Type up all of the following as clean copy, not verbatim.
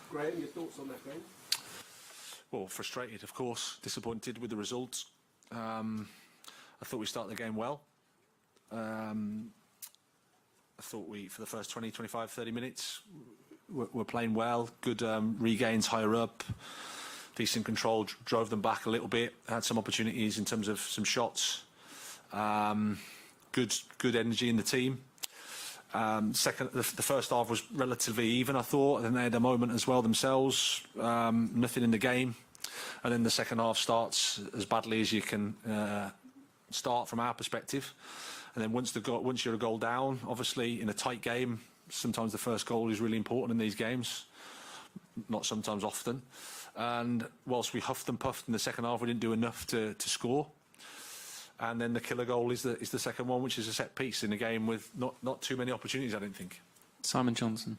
Graham, your thoughts on that game? Well, frustrated, of course, disappointed with the result. I thought we started the game well. I thought we, for the first 20, 25, 30 minutes, were playing well. Good regains higher up, decent control, drove them back a little bit, had some opportunities in terms of some shots. Good energy in the team. The first half was relatively even, I thought, and then they had a moment as well themselves, nothing in the game, and then the second half starts as badly as you can start from our perspective, and then once you're a goal down, obviously in a tight game, sometimes the first goal is really important in these games, not sometimes, often, and whilst we huffed and puffed in the second half, we didn't do enough to score. And then the killer goal is the second one, which is a set piece in a game with not too many opportunities, I don't think. Simon Johnson.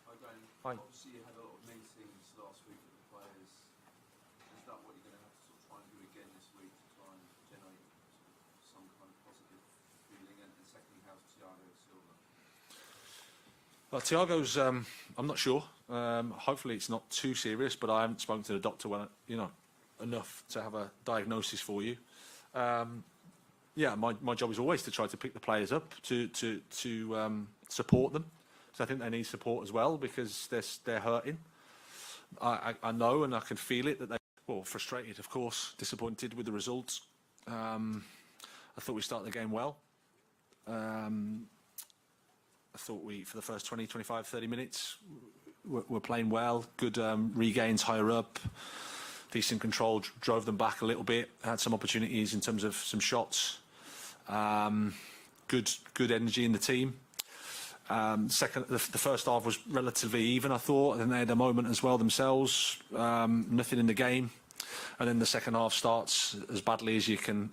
Hi, Graham. Hi. Obviously, you had a lot of meetings last week with the players. Is that what you're going to have to sort of try and do again this week to try and generate some kind of positive feeling? And secondly, how's Thiago Silva? Well, Thiago's, I'm not sure. Hopefully it's not too serious, but I haven't spoken to the doctor enough to have a diagnosis for you. Yeah, my job is always to try to pick the players up, to support them. So I think they need support as well, because they're hurting. I know and I can feel it that well, frustrated, of course, disappointed with the results. I thought we started the game well. I thought we, for the first 20, 25, 30 minutes, were playing well. Good regains higher up. Decent control, drove them back a little bit, had some opportunities in terms of some shots. Good energy in the team. The first half was relatively even, I thought, and then they had a moment as well themselves, nothing in the game, and then the second half starts as badly as you can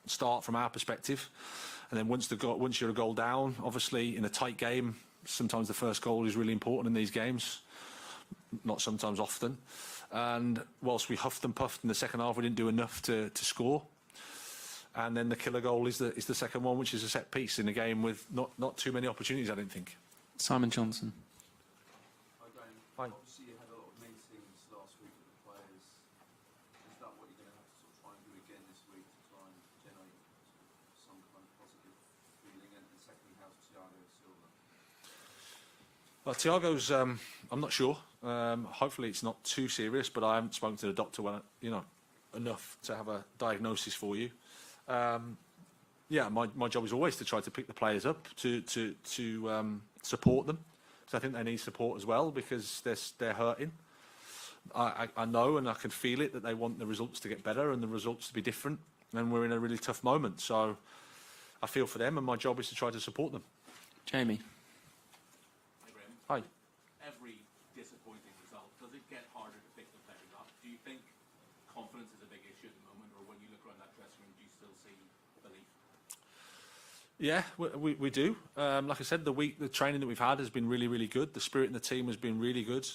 start from our perspective, and then once you're a goal down, obviously in a tight game, sometimes the first goal is really important in these games, not sometimes, often. And whilst we huffed and puffed in the second half, we didn't do enough to score. And then the killer goal is the second one, which is a set piece in a game with not too many opportunities, I don't think. Simon Johnson. Hi, Graham. Hi. Obviously, you had a lot of meetings last week with the players. Is that what you're going to have to sort of try and do again this week to try and generate some kind of positive feeling? And secondly, how's Thiago Silva? Well, Thiago's, I'm not sure. Hopefully it's not too serious, but I haven't spoken to the doctor enough to have a diagnosis for you. Yeah, my job is always to try to pick the players up, to support them. So I think they need support as well, because they're hurting. I know and I can feel it that they want the results to get better and the results to be different, and we're in a really tough moment. So I feel for them, and my job is to try to support them. Jamie. Hi, Graham. Hi. Every disappointing result, does it get harder to pick the players up? Do you think confidence is a big issue at the moment, or when you look around that dressing room, do you still see belief? Yeah, we do. Like I said, the training that we've had has been really, really good. The spirit in the team has been really good.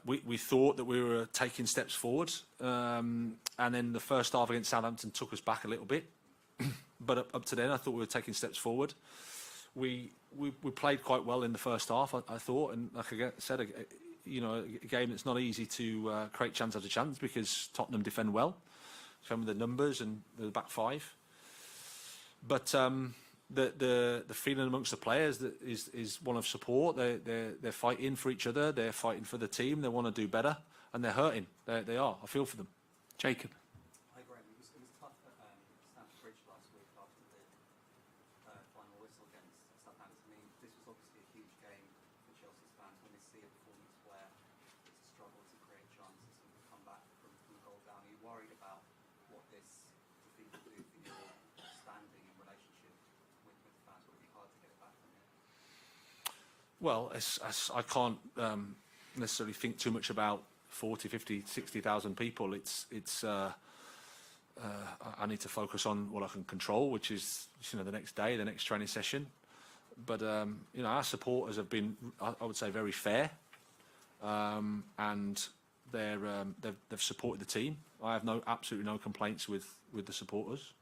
We thought that we were taking steps forward, and then the first half against Southampton took us back a little bit. But up to then, I thought we were taking steps forward. We played quite well in the first half, I thought, and like I said, a game that's not easy to create chance after chance, because Tottenham defend well, some of the numbers and the back five. But the feeling amongst the players that is one of support. They're fighting for each other. They're fighting for the team. They want to do better, and they're hurting. They are. I feel for them. Jacob. Hi, Graham. It was tough at Stamford Bridge last week after the final whistle against Southampton. I mean, this was obviously a huge game for Chelsea's fans when they see a performance where it's a struggle to create chances and come back from a goal down. Are you worried about what this defeat will do for your standing and relationship with the fans? Would it be hard to get it back from here? Well, I can't necessarily think too much about 40, 50, 60,000 people. I need to focus on what I can control, which is the next day, the next training session. But our supporters have been, I would say, very fair, and they've supported the team. I have absolutely no complaints with the supporters.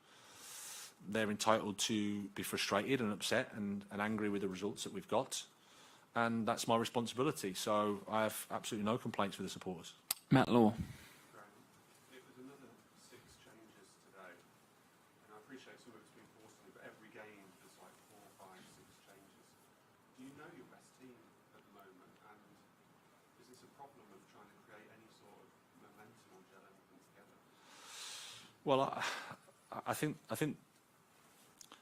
They're entitled to be frustrated and upset and angry with the results that we've got. and that's my responsibility. So I have absolutely no complaints with the supporters. Matt Law. It was another 6 changes today, and I appreciate some of it's been forced on you, but every game there's like 4, 5, 6 changes. Do you know your best team at the moment, and is this a problem of trying to create any sort of momentum or gel everything together? Well, I think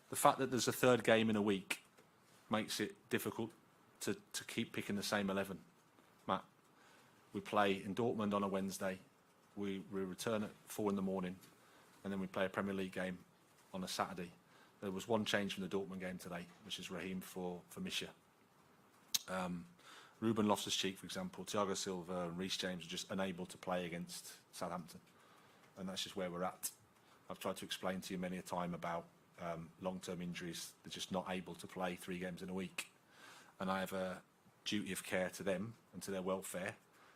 the fact that there's a third game in a week makes it difficult to keep picking the same 11. Matt, we play in Dortmund on a Wednesday. We return at 4 in the morning, and then we play a Premier League game on a Saturday. There was one change from the Dortmund game today, which is Raheem for Misha. Ruben Loftus-Cheek, for example, Thiago Silva and Reece James are just unable to play against Southampton, and that's just where we're at. I've tried to explain to you many a time about long-term injuries. They're just not able to play 3 games in a week, and I have a duty of care to them and to their welfare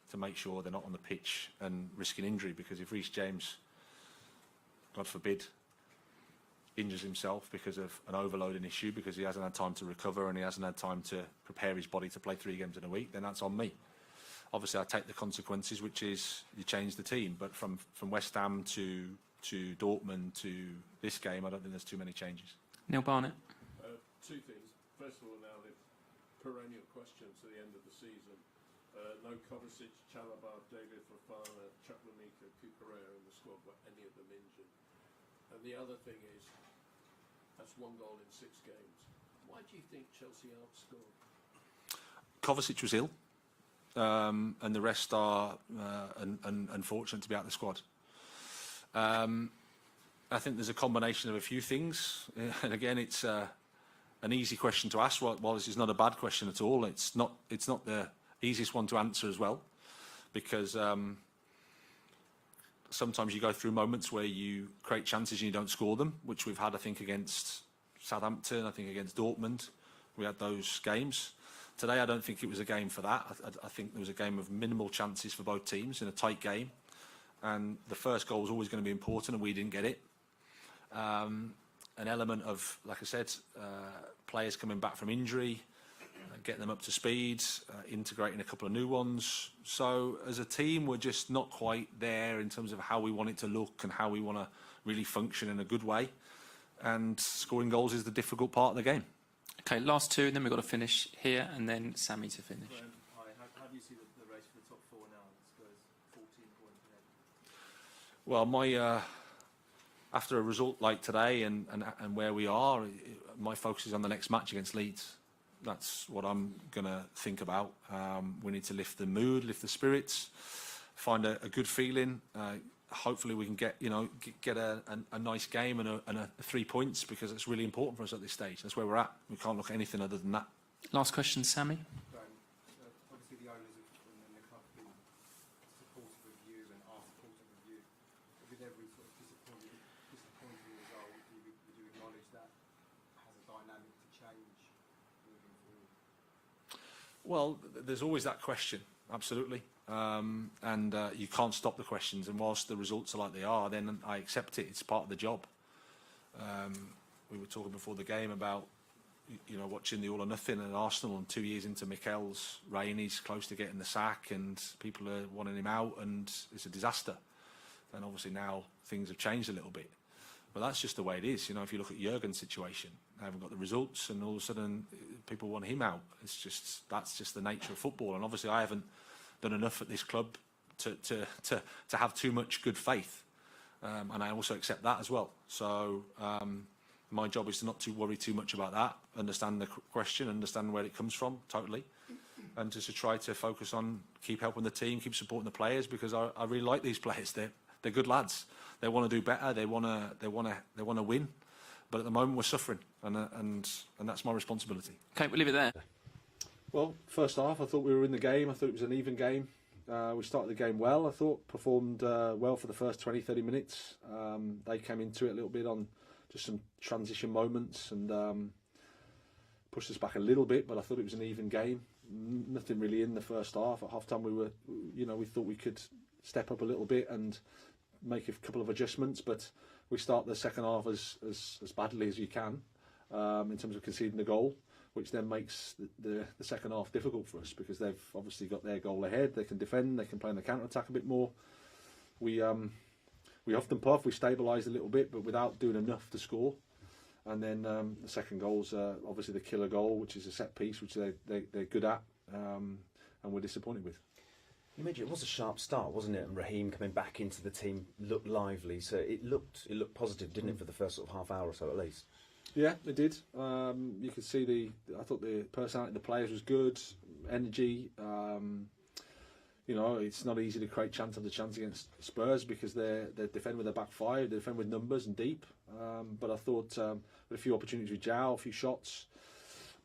to make sure they're not on the pitch and risking injury, because if Reece James, God forbid, injures himself because of an overloading issue, because he hasn't had time to recover and he hasn't had time to prepare his body to play 3 games in a week, then that's on me. Obviously, I take the consequences, which is you change the team. But from West Ham to Dortmund to this game, I don't think there's too many changes. Neil Barnett. 2 things. First of all, now the perennial question to the end of the season. No Kovacic, Chalobah, David Fofana, Chukwuemeka, Cucurella in the squad. Were any of them injured? And the other thing is, that's 1 goal in 6 games. Why do you think Chelsea outscored? Kovacic was ill, and the rest are unfortunate to be out of the squad. I think there's a combination of a few things, and again, it's an easy question to ask. While this is not a bad question at all, it's not the easiest one to answer as well, because sometimes you go through moments where you create chances and you don't score them, which we've had, I think, against Southampton, I think against Dortmund. We had those games. Today, I don't think it was a game for that. I think there was a game of minimal chances for both teams in a tight game. And the first goal was always going to be important, and we didn't get it. An element of, like I said, players coming back from injury, getting them up to speed, integrating a couple of new ones. So as a team, we're just not quite there in terms of how we want it to look and how we want to really function in a good way. And scoring goals is the difficult part of the game. Okay, last 2, and then we've got to finish here, and then Sammy to finish. Hi, how do you see the race for the top 4 now? Spurs 14 points ahead. Well, after a result like today and where we are, my focus is on the next match against Leeds. That's what I'm going to think about. We need to lift the mood, lift the spirits, find a good feeling. Hopefully we can get a nice game and a 3 points, because it's really important for us at this stage. That's where we're at. We can't look at anything other than that. Last question, Sammy. Obviously, the owners and the club have been supportive of you and are supportive of you. With every sort of disappointing result, would you acknowledge that has a dynamic to change moving forward? Well, there's always that question, absolutely. And you can't stop the questions. And whilst the results are like they are, then I accept it. It's part of the job. We were talking before the game about, watching the All or Nothing at Arsenal, and 2 years into Mikel's reign, he's close to getting the sack, and people are wanting him out, and it's a disaster. And obviously now things have changed a little bit. But that's just the way it is. If you look at Jurgen's situation, they haven't got the results, and all of a sudden people want him out. That's just the nature of football. And obviously I haven't done enough at this club to have too much good faith, and I also accept that as well. So my job is to not to worry too much about that, understand the question, understand where it comes from totally, and just to try to focus on keep helping the team, keep supporting the players, because I really like these players. They're good lads. They want to do better. They want to win. But at the moment we're suffering, and that's my responsibility. Okay, we'll leave it there. Well, first half, I thought we were in the game. I thought it was an even game. We started the game well, I thought. Performed well for the first 20, 30 minutes. They came into it a little bit on just some transition moments and pushed us back a little bit, but I thought it was an even game. Nothing really in the first half. At half-time, we thought we could step up a little bit and make a couple of adjustments, but we start the second half as badly as you can in terms of conceding the goal. which then makes the second half difficult for us because they've obviously got their goal ahead. They can defend, they can play on the counter-attack a bit more. We huffed and puffed, we stabilised a little bit, but without doing enough to score. And then the second goal's obviously the killer goal, which is a set piece, which they're good at, and we're disappointed with. You mentioned it was a sharp start, wasn't it? And Raheem coming back into the team looked lively, so it looked positive, didn't it, for the first sort of half hour or so at least? Yeah, it did. You could see I thought the personality of the players was good, energy. It's not easy to create chance after chance against Spurs because they defend with their back five, they defend with numbers and deep. But I thought with a few opportunities with João, a few shots.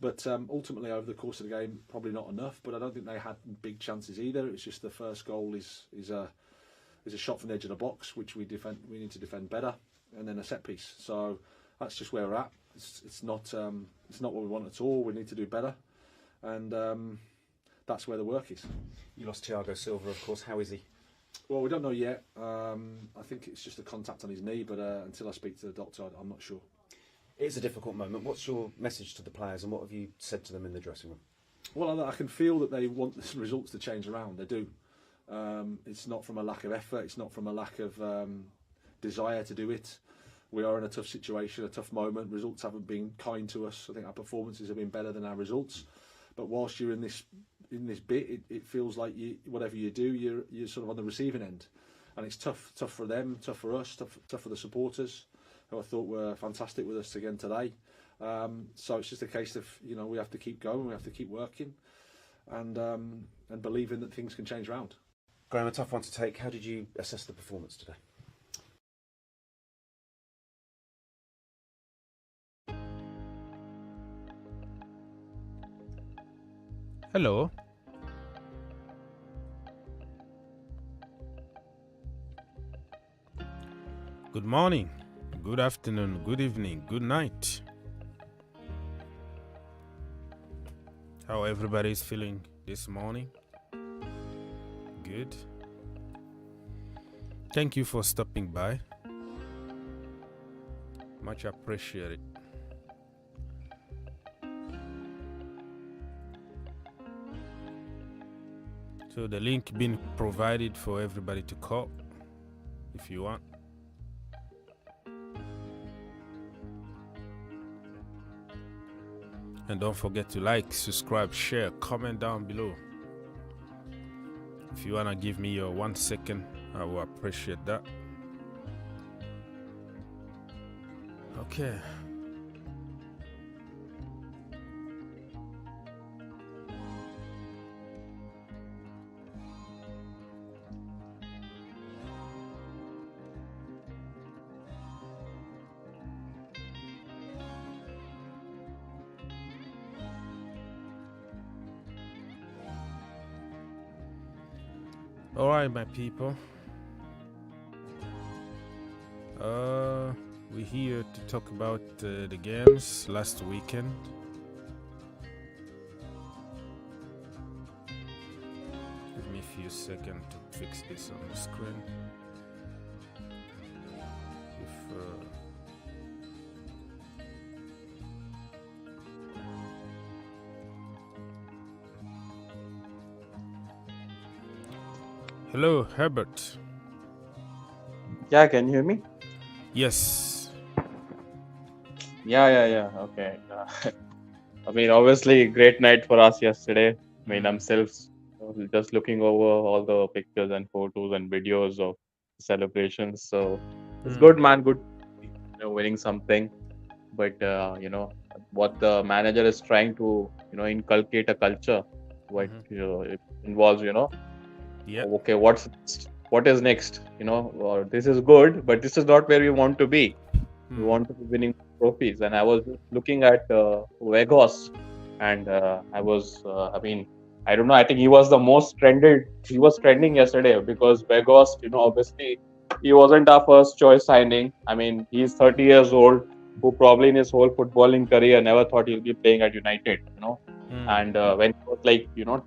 But ultimately, over the course of the game, probably not enough. But I don't think they had big chances either. It's just the first goal is a shot from the edge of the box, which we need to defend better, and then a set piece. So that's just where we're at. It's not what we want at all. We need to do better, and that's where the work is. You lost Thiago Silva, of course. How is he? Well, we don't know yet. I think it's just a contact on his knee, but until I speak to the doctor, I'm not sure. It's a difficult moment. What's your message to the players, and what have you said to them in the dressing room? Well, I can feel that they want the results to change around. They do. It's not from a lack of effort. It's not from a lack of desire to do it. We are in a tough situation, a tough moment. Results haven't been kind to us. I think our performances have been better than our results. But whilst you're in this bit, it feels like whatever you do, you're sort of on the receiving end, and it's tough for them, tough for us, tough for the supporters, who I thought were fantastic with us again today. So it's just a case of we have to keep going, we have to keep working, and believing that things can change around. Graham, a tough one to take. How did you assess the performance today? Hello. Good morning, good afternoon, good evening, good night. How everybody is feeling this morning? Good. Thank you for stopping by. Much appreciated. So the link been provided for everybody to call if you want. And don't forget to like, subscribe, share, comment down below. If you wanna give me your 1 second, I will appreciate that. Okay. Alright, my people. We're here to talk about the games last weekend. Give me a few seconds to fix this on the screen. Hello, Herbert. Yeah, can you hear me? Yes. Yeah. Okay. I mean, obviously, great night for us yesterday. I mean, I'm just looking over all the pictures and photos and videos of celebrations. So it's good, man. Good, winning something. But what the manager is trying to, inculcate a culture. It involves, Yeah. okay, what is next? This is good, but this is not where we want to be. We want to be winning trophies. And I was looking at Weghorst, and I don't know. I think he was the most trended. He was trending yesterday because Weghorst, obviously, he wasn't our first choice signing. I mean, he's 30 years old, who probably in his whole footballing career never thought he'll be playing at United. And when he was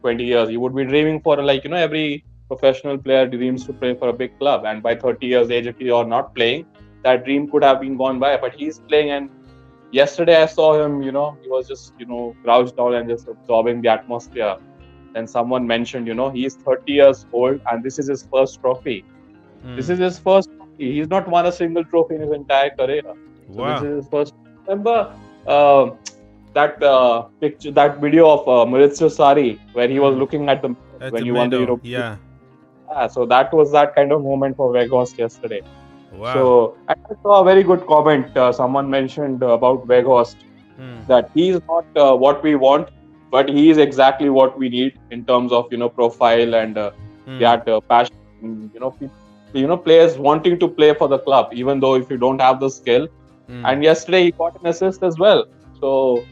20 years, he would be dreaming for every professional player dreams to play for a big club. And by 30 years age, if you are not playing, that dream could have been gone by. But he's playing, and yesterday I saw him, he was just, crouched down and just absorbing the atmosphere. Then someone mentioned, he's 30 years old and this is his first trophy. This is his first trophy. He's not won a single trophy in his entire career. So this Wow. is his first. Remember that picture, that video of Maurizio Sarri where he was looking at the At when the you won the medal, European. yeah. Yeah, so that was that kind of moment for Weghorst yesterday. Wow. So I saw a very good comment. Someone mentioned about Weghorst that he's not what we want, but he is exactly what we need in terms of profile and that passion. Players wanting to play for the club, even though if you don't have the skill. And yesterday he got an assist as well. So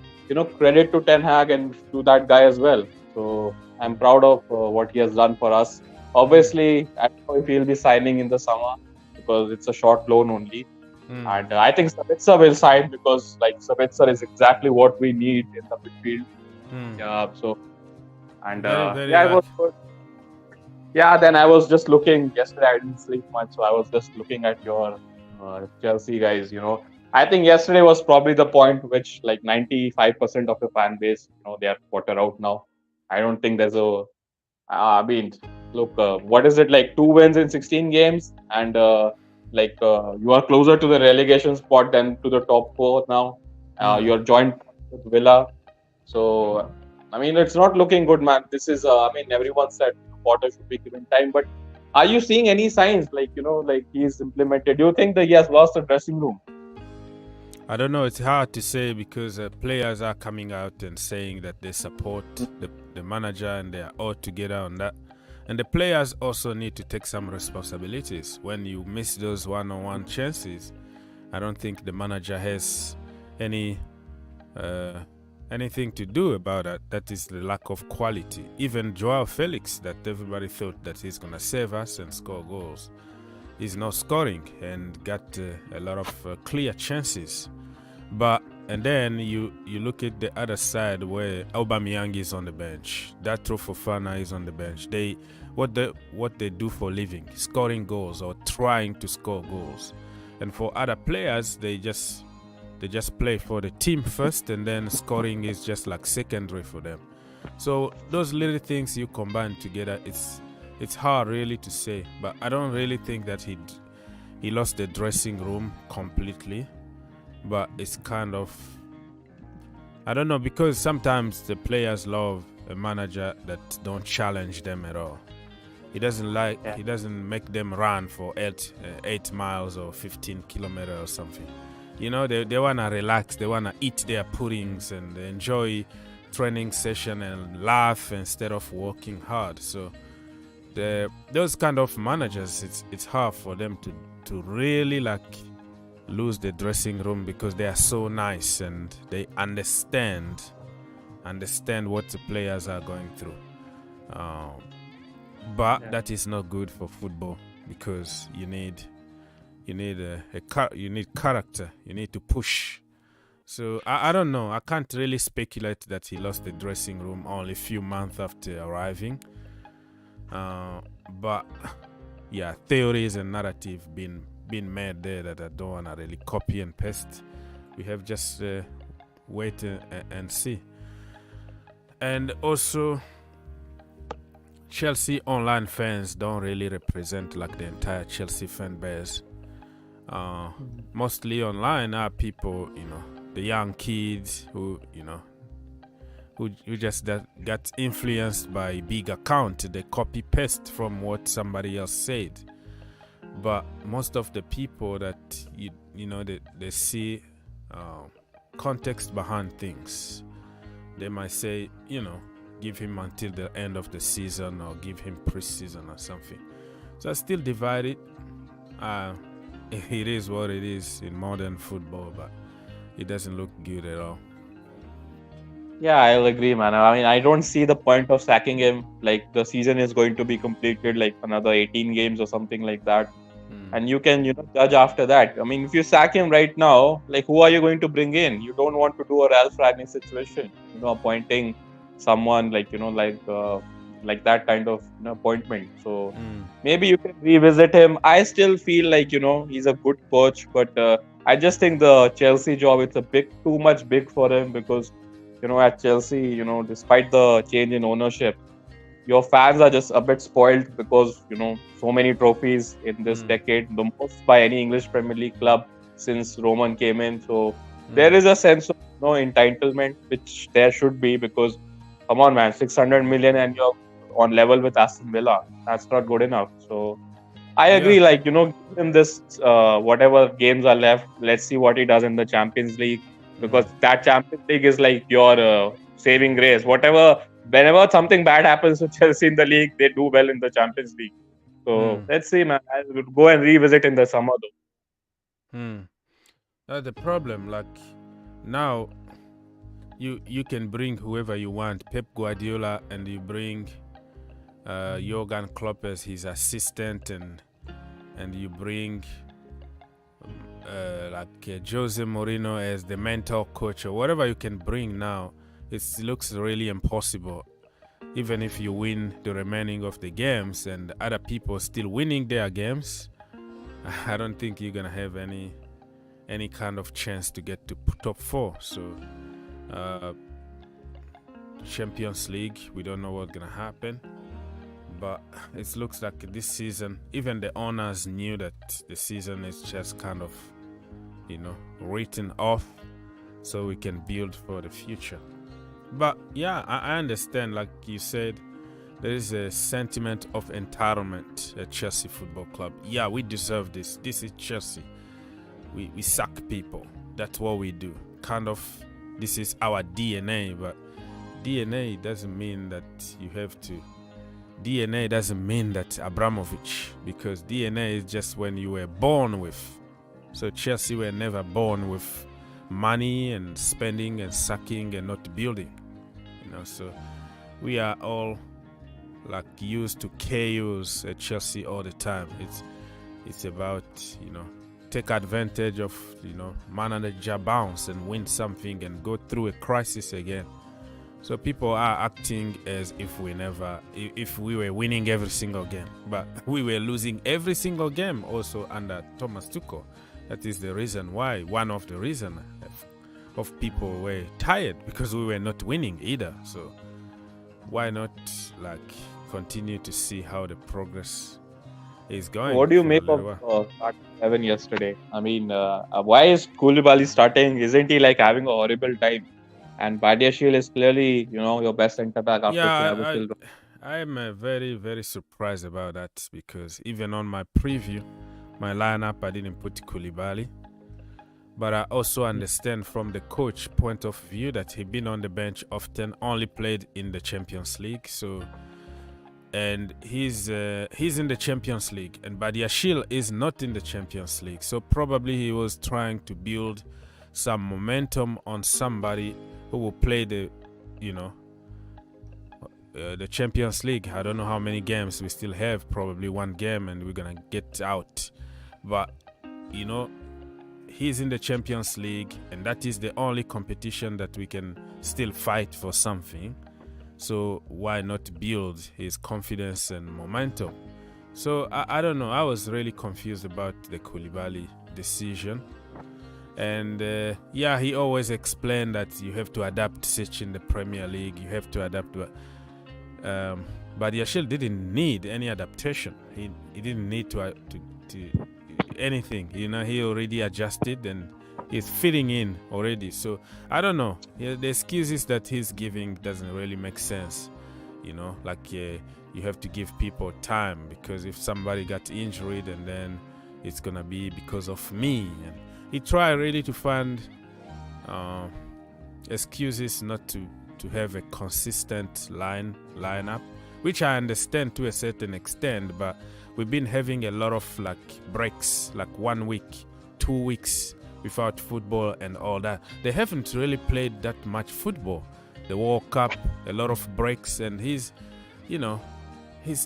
credit to Ten Hag and to that guy as well. So I'm proud of what he has done for us. Obviously, I don't know if he'll be signing in the summer because it's a short loan only. And I think Sabitzer will sign because Sabitzer is exactly what we need in the midfield. So and Very it was good. Yeah, then I was just looking yesterday. I didn't sleep much, so I was just looking at your Chelsea guys. I think yesterday was probably the point which 95% of the fan base, they are quarter out now. I don't think there's a. I mean, look, what is it like? 2 wins in 16 games, and you are closer to the relegation spot than to the top 4 now. You are joined with Villa, so I mean, it's not looking good, man. This is, everyone said Potter should be given time, but are you seeing any signs he's implemented? Do you think that he has lost the dressing room? I don't know. It's hard to say because players are coming out and saying that they support the manager and they are all together on that. And the players also need to take some responsibilities. When you miss those one-on-one chances, I don't think the manager has anything to do about that. That is the lack of quality. Even Joao Felix, that everybody thought that he's going to save us and score goals, is not scoring and got a lot of clear chances. And then you look at the other side where Aubameyang is on the bench, Datro Fofana is on the bench. What they do for living, scoring goals or trying to score goals. And for other players, they just play for the team first, and then scoring is just like secondary for them. So those little things you combine together, it's hard really to say. But I don't really think that he lost the dressing room completely. But it's kind of, I don't know, because sometimes the players love a manager that don't challenge them at all. He doesn't make them run for 8 miles or 15 kilometers or something. They want to relax, they want to eat their puddings and enjoy training session and laugh instead of working hard. So those kind of managers, it's hard for them to really lose the dressing room because they are so nice and they understand what the players are going through. But that is not good for football because you need character. You need to push. So I don't know. I can't really speculate that he lost the dressing room only a few months after arriving. But yeah, theories and narrative been made there that I don't want to really copy and paste. We have just wait and see. And also, Chelsea online fans don't really represent the entire Chelsea fan base. Mostly online are people, the young kids who just got influenced by big account. They copy paste from what somebody else said. But most of the people that they see context behind things. They might say, give him until the end of the season or give him pre-season or something. So I still divided. It is what it is in modern football, but it doesn't look good at all. Yeah, I'll agree, man. I mean, I don't see the point of sacking him. The season is going to be completed another 18 games or something like that. And you can, judge after that. I mean, if you sack him right now, who are you going to bring in? You don't want to do a Ralph Ragnick situation, appointing someone like that kind of appointment. So maybe you can revisit him. I still feel he's a good coach, but I just think the Chelsea job, it's a bit too much big for him because, at Chelsea, despite the change in ownership, your fans are just a bit spoiled because, so many trophies in this decade, the most by any English Premier League club since Roman came in. So there is a sense of, entitlement, which there should be because, come on, man, 600 million and you're on level with Aston Villa. That's not good enough. So I agree, give him this, whatever games are left. Let's see what he does in the Champions League because that Champions League is like your saving grace. Whenever something bad happens to Chelsea in the league, they do well in the Champions League. So let's see, man. I will go and revisit in the summer, though. That's the problem. Like now, you can bring whoever you want, Pep Guardiola, and you bring Jurgen Klopp as his assistant, and you bring Jose Mourinho as the mentor coach or whatever you can bring now. It looks really impossible. Even if you win the remaining of the games and other people still winning their games, I don't think you're gonna have any kind of chance to get to top 4. So Champions League, we don't know what's gonna happen. But it looks like this season, even the owners knew that the season is just kind of, written off so we can build for the future. But yeah, I understand, like you said, there is a sentiment of entitlement at Chelsea Football Club. Yeah, we deserve this. This is Chelsea. We suck people. That's what we do. Kind of, this is our DNA, but DNA doesn't mean that you have to. DNA doesn't mean that Abramovich, because DNA is just when you were born with. So Chelsea were never born with money and spending and sucking and not building. So we are all like used to chaos at Chelsea all the time. It's about, take advantage of, manager bounce and win something and go through a crisis again. So people are acting as if we were winning every single game, but we were losing every single game also under Thomas Tuchel. That is the reason why, one of the reasons of people were tired, because we were not winning either. So why not continue to see how the progress is going? What do you make of start 11 yesterday? I mean, why is Koulibaly starting? Isn't he having a horrible time? And Badiashile is clearly, your best centre back after Thiago Silva. I am very, very surprised about that, because even on my preview, my lineup, I didn't put Koulibaly. But I also understand from the coach point of view that he's been on the bench often, only played in the Champions League. So, and he's in the Champions League, and Badiashile is not in the Champions League. So probably he was trying to build some momentum on somebody who will play the Champions League. I don't know how many games we still have, probably one game and we're gonna get out. But he's in the Champions League, and that is the only competition that we can still fight for something. So why not build his confidence and momentum? So I don't know. I was really confused about the Koulibaly decision. And he always explained that you have to adapt such in the Premier League. You have to adapt. But Yashil didn't need any adaptation. He didn't need to anything. He already adjusted and he's fitting in already. So I don't know. The excuses that he's giving doesn't really make sense. You have to give people time, because if somebody got injured and then it's gonna be because of me. And he tried really to find excuses not to have a consistent lineup, which I understand to a certain extent, but we've been having a lot of breaks, 1 week, 2 weeks without football and all that. They haven't really played that much football. The World Cup, a lot of breaks, and he's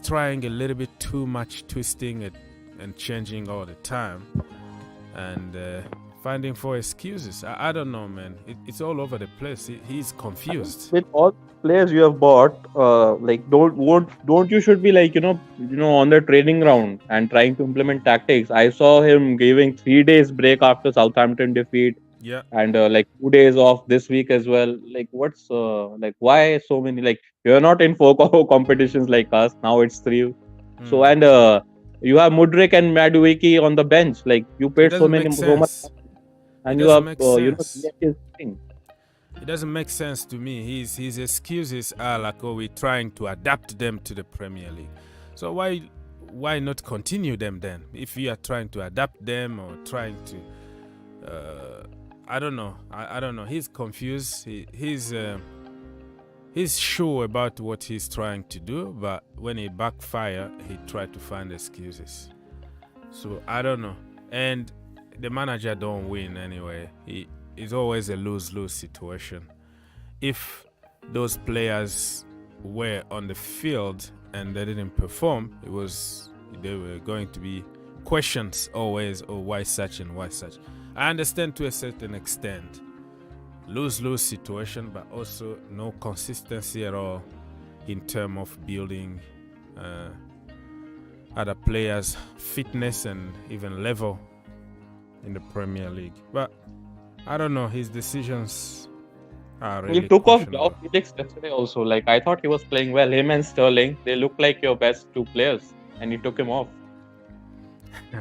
trying a little bit too much, twisting it and changing all the time. And finding for excuses. I don't know, man. It's all over the place. He's confused. With all players you have bought, like don't you should be like on the training ground and trying to implement tactics. I saw him giving 3 days break after Southampton defeat, Yeah. and like 2 days off this week as well. Like what's like why so many? Like you're not in 4 competitions like us now. It's 3. So and you have Mudryk and Madueke on the bench. Like you It paid so doesn't make much, sense. and It you doesn't have make sense. Ziyech is playing. It doesn't make sense to me. His excuses are like, oh, we're trying to adapt them to the Premier League. So why not continue them then? If you are trying to adapt them or trying to, I don't know. I don't know. He's confused. He's sure about what he's trying to do, but when it backfire, he tried to find excuses. So I don't know. And the manager don't win anyway. It's always a lose-lose situation. If those players were on the field and they didn't perform, they were going to be questions always, oh, why such and why such. I understand to a certain extent. Lose-lose situation, but also no consistency at all in terms of building other players' fitness and even level in the Premier League. But I don't know, his decisions are really You took off questionable. Joao Felix yesterday also. Like I thought he was playing well. Him and Sterling, they look like your best 2 players, and you took him off.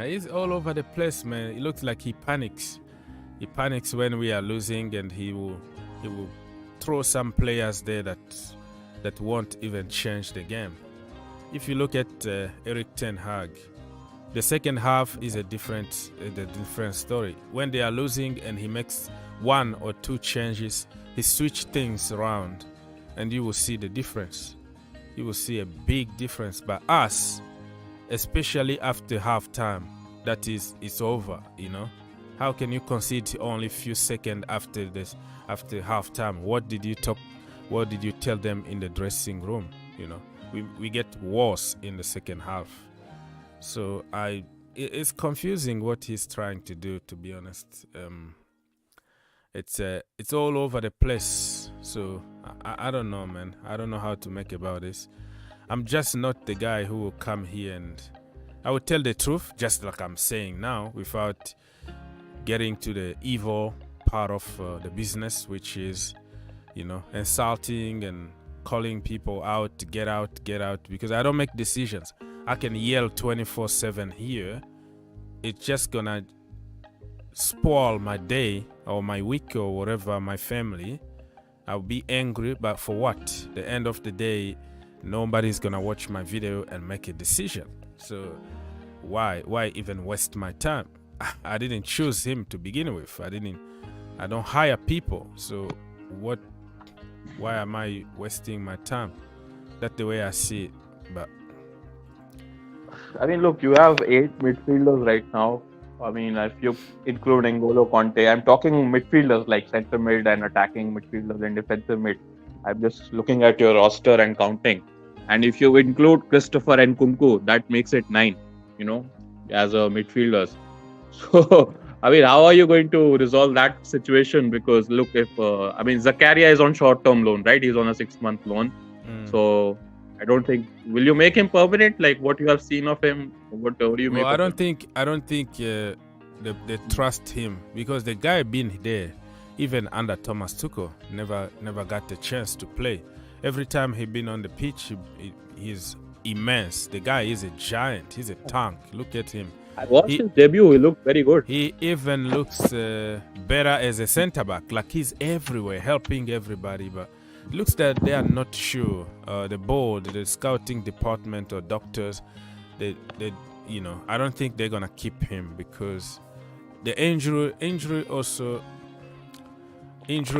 He's all over the place, man. It looks like he panics. He panics when we are losing, and he will throw some players there that won't even change the game. If you look at Erik ten Hag, the second half is a different story. When they are losing and he makes 1 or 2 changes, he switches things around, and you will see the difference. You will see a big difference. But us, especially after halftime, that is, it's over. How can you concede only a few seconds after halftime? What did you talk? What did you tell them in the dressing room? We get worse in the second half. So it's confusing what he's trying to do. To be honest, it's all over the place. So I don't know, man. I don't know how to make about this. I'm just not the guy who will come here and I will tell the truth, just like I'm saying now, without getting to the evil part of the business, which is, insulting and calling people out to get out, because I don't make decisions. I can yell 24/7 here. It's just gonna spoil my day or my week or whatever, my family. I'll be angry, but for what? The end of the day, nobody's gonna watch my video and make a decision. So why even waste my time? I didn't choose him to begin with. I don't hire people. So why am I wasting my time? That's the way I see it. But I mean, look, you have 8 midfielders right now. I mean, if you include N'Golo Conte, I'm talking midfielders like centre mid and attacking midfielders and defensive mid. I'm just looking at your roster and counting. And if you include Christopher and Kunku, that makes it 9, as a midfielders. So, I mean, how are you going to resolve that situation? Because look, if Zakaria is on short-term loan, right? He's on a 6-month loan. So I don't think. Will you make him permanent? Like what you have seen of him? What do you make? Well, of I don't think they trust him, because the guy been there, even under Thomas Tuchel, never got the chance to play. Every time he been on the pitch, he's immense. The guy is a giant. He's a tank. Look at him. I watched his debut. He looked very good. He even looks better as a centre back. Like he's everywhere, helping everybody. But it looks that they are not sure. The board, the scouting department, or doctors, they I don't think they're gonna keep him, because the injury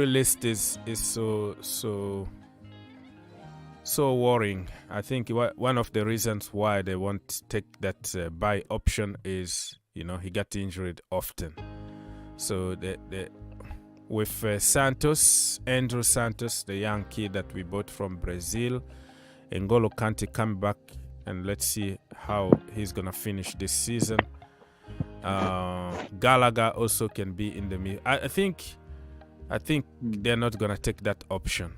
list is so worrying. I think one of the reasons why they won't take that buy option is, he got injured often. So with Andrew Santos, the young kid that we bought from Brazil, N'Golo Kante come back, and let's see how he's gonna finish this season. Gallagher also can be in the mid. I think they're not gonna take that option.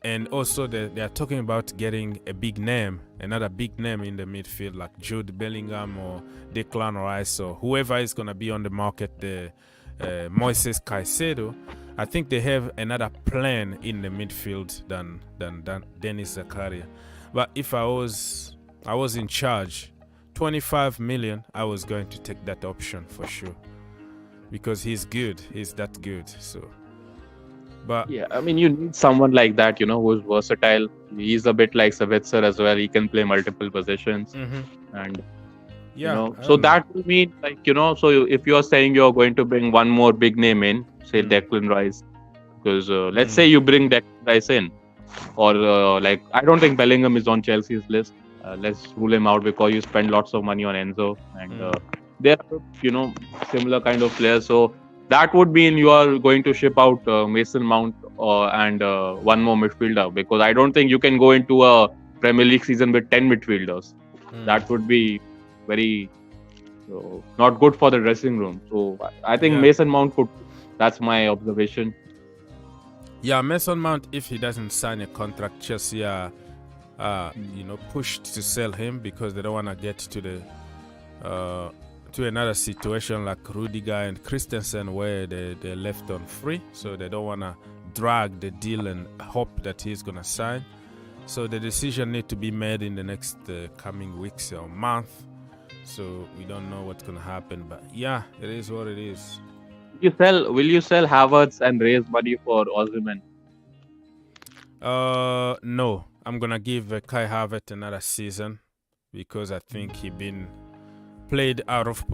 And also they are talking about getting a big name, another big name in the midfield, like Jude Bellingham or Declan Rice or whoever is gonna be on the market. Moises Caicedo. I think they have another plan in the midfield than Dennis Zakaria. But if I was in charge, 25 million, I was going to take that option for sure, because he's good. He's that good. So, but Yeah, I mean, you need someone like that, who's versatile. He's a bit like Savitzer as well. He can play multiple positions, and so that will mean so if you're saying you're going to bring one more big name in, say Declan Rice, because let's say you bring Declan Rice in, or I don't think Bellingham is on Chelsea's list. Let's rule him out because you spend lots of money on Enzo, and they're similar kind of players. So that would mean you are going to ship out Mason Mount and one more midfielder, because I don't think you can go into a Premier League season with 10 midfielders. That would be very not good for the dressing room. So I think Mason Mount could. That's my observation. Yeah, Mason Mount, if he doesn't sign a contract, Chelsea are pushed to sell him because they don't want to get to the to another situation like Rudiger and Christensen where they're left on free. So they don't want to drag the deal and hope that he's going to sign. So the decision needs to be made in the next coming weeks or month. So we don't know what's going to happen. But yeah, it is what it is. Will you sell Havertz and raise money for Osimhen? No. I'm going to give Kai Havertz another season because I think he been played out of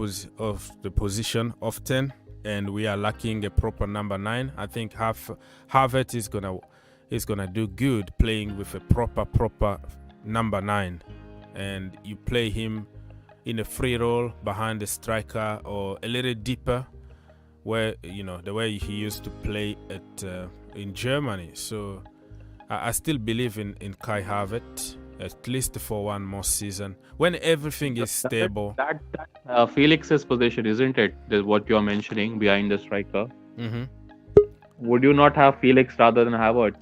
the position often, and we are lacking a proper number 9. I think Havertz is gonna do good playing with a proper number 9, and you play him in a free role behind the striker or a little deeper, where the way he used to play in Germany. So I still believe in Kai Havertz, at least for one more season when everything is stable. That Felix's position, isn't it? What you're mentioning behind the striker. Would you not have Felix rather than Havertz?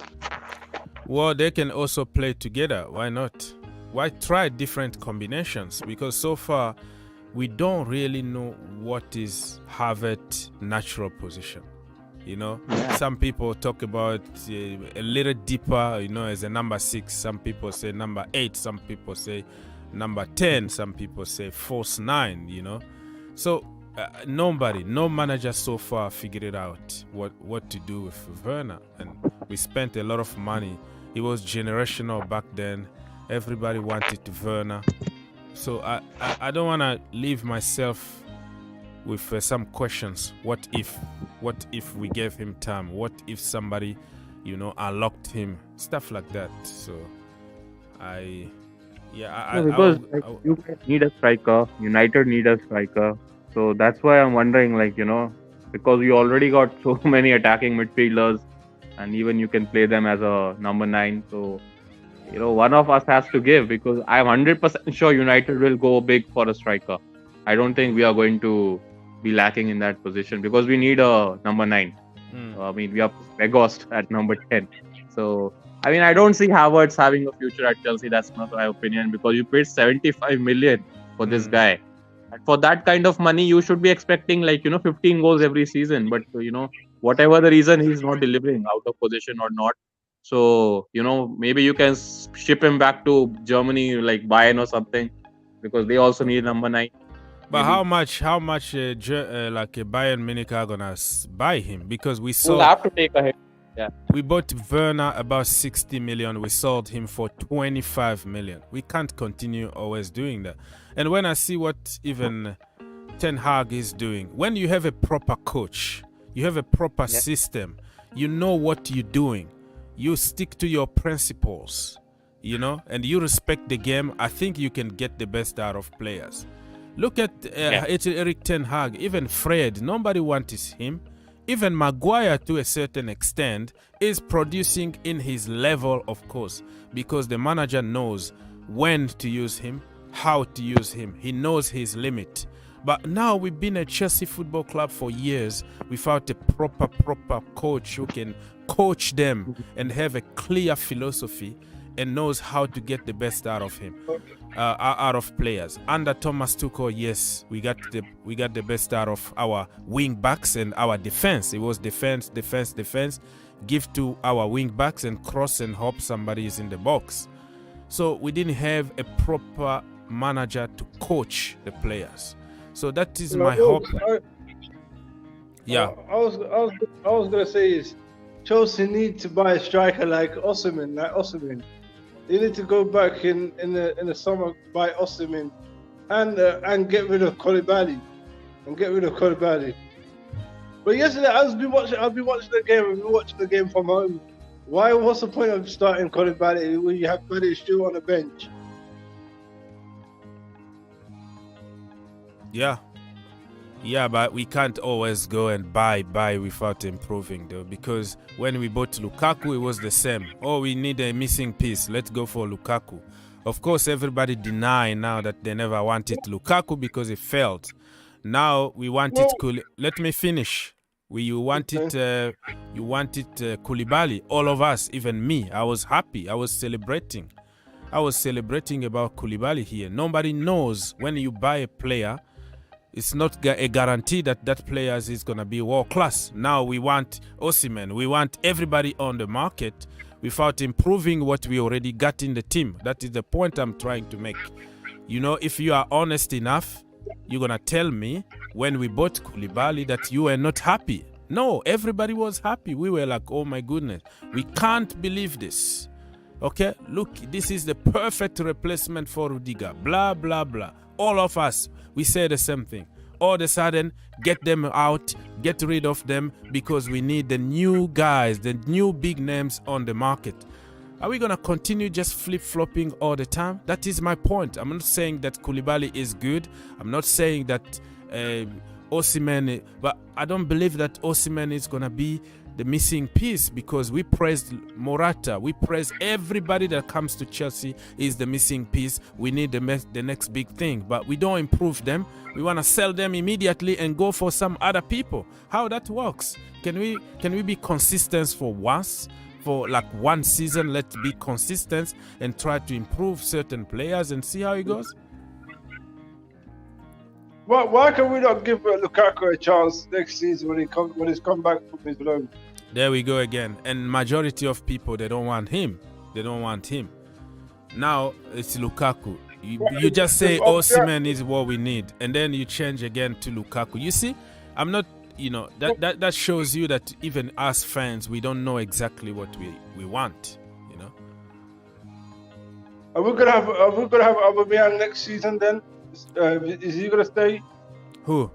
Well, they can also play together. Why not? Why try different combinations? Because so far we don't really know what is Havertz's natural position. Some people talk about a little deeper, as a number 6. Some people say number 8. Some people say number 10. Some people say false 9. So no manager so far figured it out what to do with Werner, and we spent a lot of money. It was generational back then. Everybody wanted Werner, so I don't want to leave myself with some questions. What if we gave him time? What if somebody, unlocked him? Stuff like that. So because you guys need a striker. United need a striker. So that's why I'm wondering, because you already got so many attacking midfielders, and even you can play them as a number 9. So one of us has to give, because I'm 100% sure United will go big for a striker. I don't think we are going to be lacking in that position, because we need a number 9. We have Weghorst at number 10. So I don't see Havertz having a future at Chelsea. That's not my opinion, because you paid 75 million for this guy. And for that kind of money, you should be expecting 15 goals every season. But whatever the reason, he's not delivering, out of position or not. So maybe you can ship him back to Germany, like Bayern or something, because they also need number 9. But how much Bayern Munich are gonna buy him? Because we'll have to take a hit. Yeah. We bought Werner about 60 million. We sold him for 25 million. We can't continue always doing that. And when I see what even Ten Hag is doing, when you have a proper coach, you have a proper system, you know what you're doing, you stick to your principles, and you respect the game, I think you can get the best out of players. Look at Eric Ten Hag, even Fred, nobody wants him. Even Maguire, to a certain extent, is producing in his level, of course, because the manager knows when to use him, how to use him. He knows his limit. But now we've been at Chelsea Football Club for years without a proper coach who can coach them and have a clear philosophy and knows how to get the best out of him, out of players. Under Thomas Tuchel, yes, we got the best out of our wing backs and our defense. It was defense. Give to our wing backs and cross and hope somebody is in the box. So we didn't have a proper manager to coach the players. So that is my hope. Yeah. I was gonna say is Chelsea need to buy a striker like Osimhen. They need to go back in the summer, buy Osimhen and get rid of Koulibaly. But yesterday I've been watching the game from home. What's the point of starting Koulibaly when you have Bailey still on the bench? Yeah, but we can't always go and buy without improving, though, because when we bought Lukaku, it was the same. Oh, we need a missing piece. Let's go for Lukaku. Of course, everybody deny now that they never wanted Lukaku because it failed. Now we wanted Let me finish. You wanted Koulibaly. All of us, even me. I was happy. I was celebrating about Koulibaly here. Nobody knows when you buy a player. It's not a guarantee that player is going to be world class. Now we want Osimhen. We want everybody on the market without improving what we already got in the team. That is the point I'm trying to make. You know, if you are honest enough, you're going to tell me when we bought Koulibaly that you were not happy. No, everybody was happy. We were like, oh my goodness, we can't believe this. Okay, look, this is the perfect replacement for Rudiger. Blah, blah, blah. All of us, we say the same thing. All of a sudden, get them out, get rid of them, because we need the new guys, the new big names on the market. Are we going to continue just flip-flopping all the time? That is my point. I'm not saying that Koulibaly is good. I'm not saying that Osimhen, but I don't believe that Osimhen is going to be the missing piece, because we praised Morata. We praise everybody that comes to Chelsea is the missing piece. We need the next big thing, but we don't improve them. We want to sell them immediately and go for some other people. How that works? Can we be consistent for once? For like one season, let's be consistent and try to improve certain players and see how it goes. Why can we not give Lukaku a chance next season when he's come back from his loan? There we go again. And majority of people, they don't want him. Now it's Lukaku. You just say Osimhen is what we need, and then you change again to Lukaku. You see, I'm not. You know, that shows you that even us fans, we don't know exactly what we want. You know. Are we gonna have Aubameyang next season then? Is he gonna stay? Who?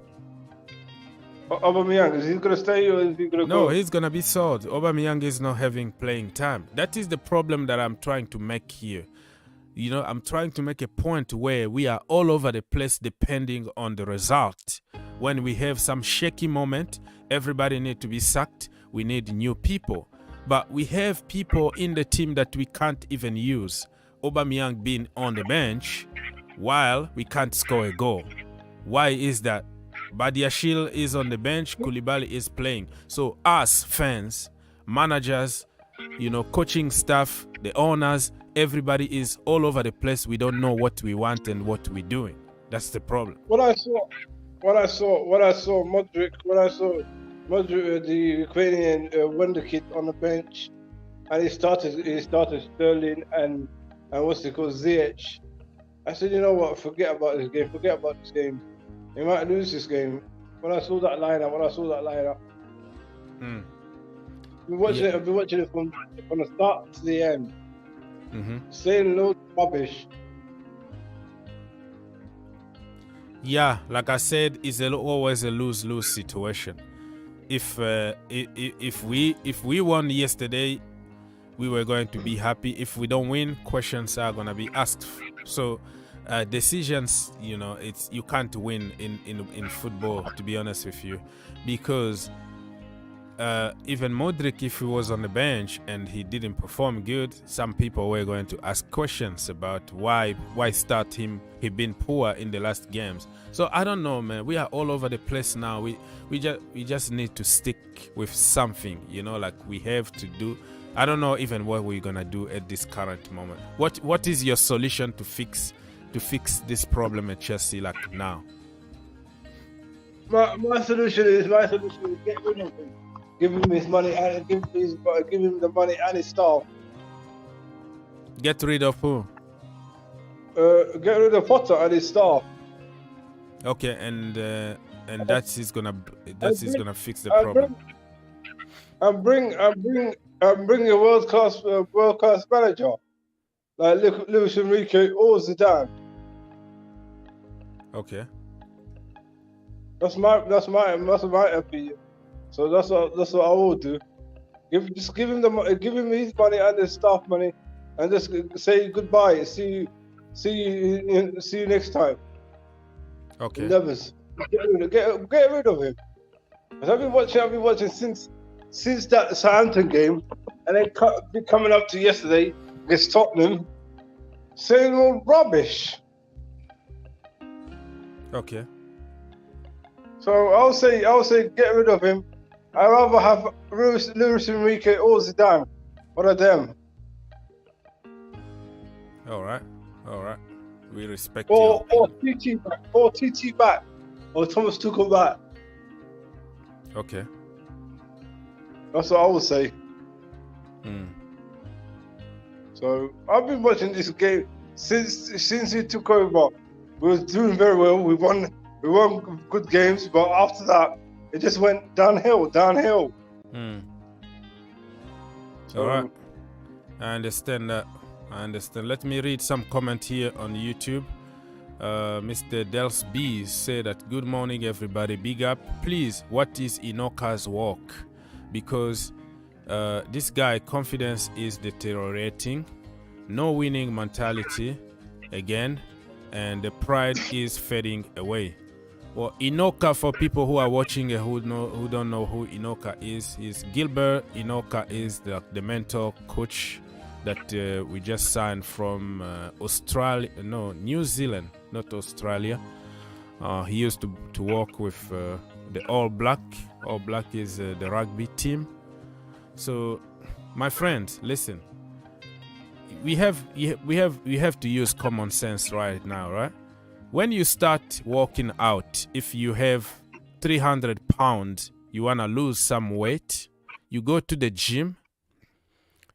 Aubameyang, is he gonna stay or is he gonna go? No, he's gonna be sold. Aubameyang is not having playing time. That is the problem that I'm trying to make here. You know, I'm trying to make a point where we are all over the place depending on the result. When we have some shaky moment, everybody need to be sacked. We need new people. But we have people in the team that we can't even use. Aubameyang being on the bench while we can't score a goal. Why is that? Badiashile is on the bench, Koulibaly is playing. So us fans, managers, you know, coaching staff, the owners, everybody is all over the place. We don't know what we want and what we're doing. That's the problem. When I saw Modric, the Ukrainian wonderkid on the bench, and he started Sterling and what's it called, Ziyech. I said, you know what? Forget about this game. He might lose this game. When I saw that lineup, I've been watching it from the start to the end. Saying loads of rubbish. Yeah, like I said, it's always a lose-lose situation. If we won yesterday, we were going to be happy. If we don't win, questions are going to be asked. So decisions, you know, you can't win in football, to be honest with you, because even Modric, if he was on the bench and he didn't perform good, some people were going to ask questions about why start him. He been poor in the last games. So I don't know, man. We are all over the place now. We just need to stick with something, like we have to do. I don't know even what we're gonna do at this current moment. What is your solution to fix this problem at Chelsea like now? My solution is get rid of him. Give him his money and give him the money and his staff. Get rid of who? Get rid of Potter and his staff. Okay, and that's gonna fix the problem. And bring a world class manager like Luis Enrique or Zidane. Okay. That's my opinion. So that's what I will do. Give him his money and his staff money, and just say goodbye. See you next time. Okay. Nevers. Get rid of him. I've been watching since that Southampton game, and then coming up to yesterday against Tottenham, saying all rubbish. Okay. So I'll say get rid of him. I'd rather have Luis Enrique or Zidane. One of them. All right. We respect or you. TT back, or Thomas Tuchel back. Okay. That's what I would say. Mm. So I've been watching this game since he took over. We was doing very well. We won good games, but after that, it just went downhill. Mm. All right. I understand that. Let me read some comment here on YouTube. Mr. Dels B said that good morning everybody, big up. Please, what is Inoka's work? Because this guy confidence is deteriorating, no winning mentality again, and the pride is fading away. Well, Inoka, for people who are watching who don't know who Inoka is Gilbert Inoka is the mentor coach that we just signed from New Zealand, not Australia. He used to work with the All Black. All Black is the rugby team. So, my friends, listen. We have to use common sense right now, right? When you start working out, if you have 300 pounds, you want to lose some weight, you go to the gym.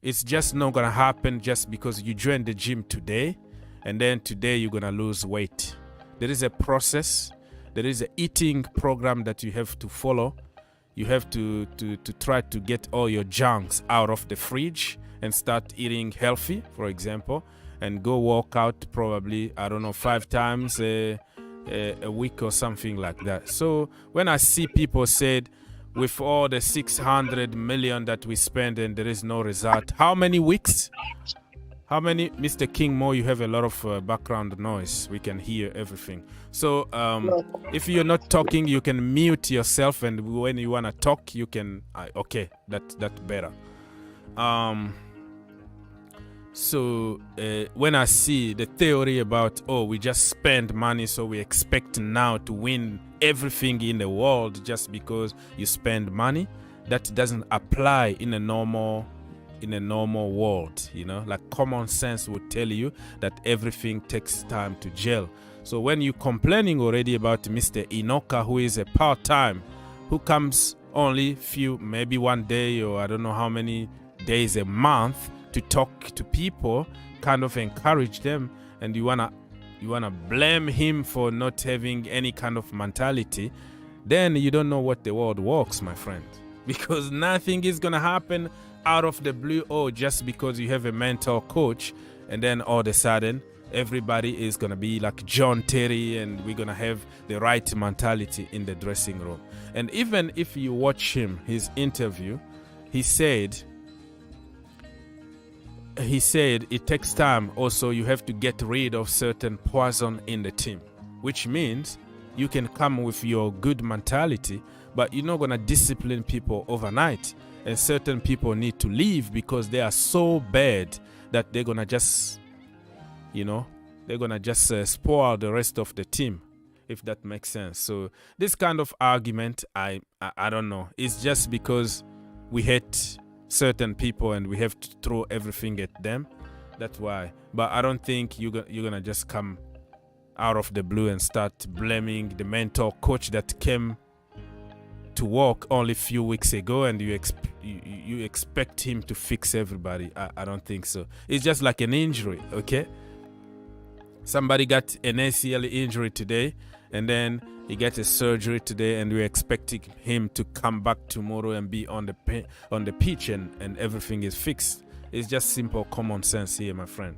It's just not going to happen just because you joined the gym today, and then today you're going to lose weight. There is a process. There is an eating program that you have to follow. You have to try to get all your junks out of the fridge and start eating healthy, for example, and go work out probably, 5 times a week or something like that. So when I see people said, with all the 600 million that we spend and there is no result, how many weeks? How many? Mr. King Mo, you have a lot of background noise. We can hear everything. So if you're not talking, you can mute yourself, and when you want to talk, you can... okay, that's better. So when I see the theory about, we just spend money, so we expect now to win everything in the world just because you spend money, that doesn't apply in a normal world. Like common sense would tell you that everything takes time to gel. So when you're complaining already about Mr. Inoka, who is a part-time, who comes only maybe one day, or I don't know how many days a month, to talk to people, kind of encourage them, and you wanna blame him for not having any kind of mentality, then you don't know what the world works, my friend. Because nothing is gonna happen out of the blue, just because you have a mentor coach, and then all of a sudden everybody is gonna be like John Terry, and we're gonna have the right mentality in the dressing room. And even if you watch his interview, he said it takes time. Also, you have to get rid of certain poison in the team, which means You can come with your good mentality, but you're not gonna discipline people overnight. And certain people need to leave because they are so bad that they're gonna just, spoil the rest of the team, if that makes sense. So this kind of argument, I don't know. It's just because we hate certain people and we have to throw everything at them. That's why. But I don't think you're gonna just come out of the blue and start blaming the mentor coach that came to work only a few weeks ago, and you expect him to fix everybody. I don't think so. It's just like an injury, okay? Somebody got an ACL injury today, and then he gets a surgery today, and we're expecting him to come back tomorrow and be on the pitch, and everything is fixed. It's just simple common sense here, my friend.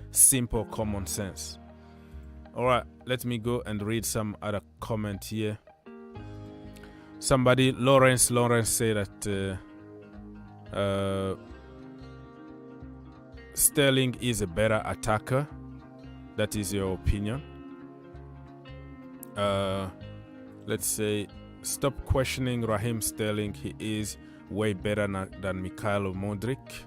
Simple common sense. All right, let me go and read some other comment here. Somebody, Lawrence said that Sterling is a better attacker. That is your opinion. Let's say, stop questioning Raheem Sterling. He is way better than Mikhailo Modric.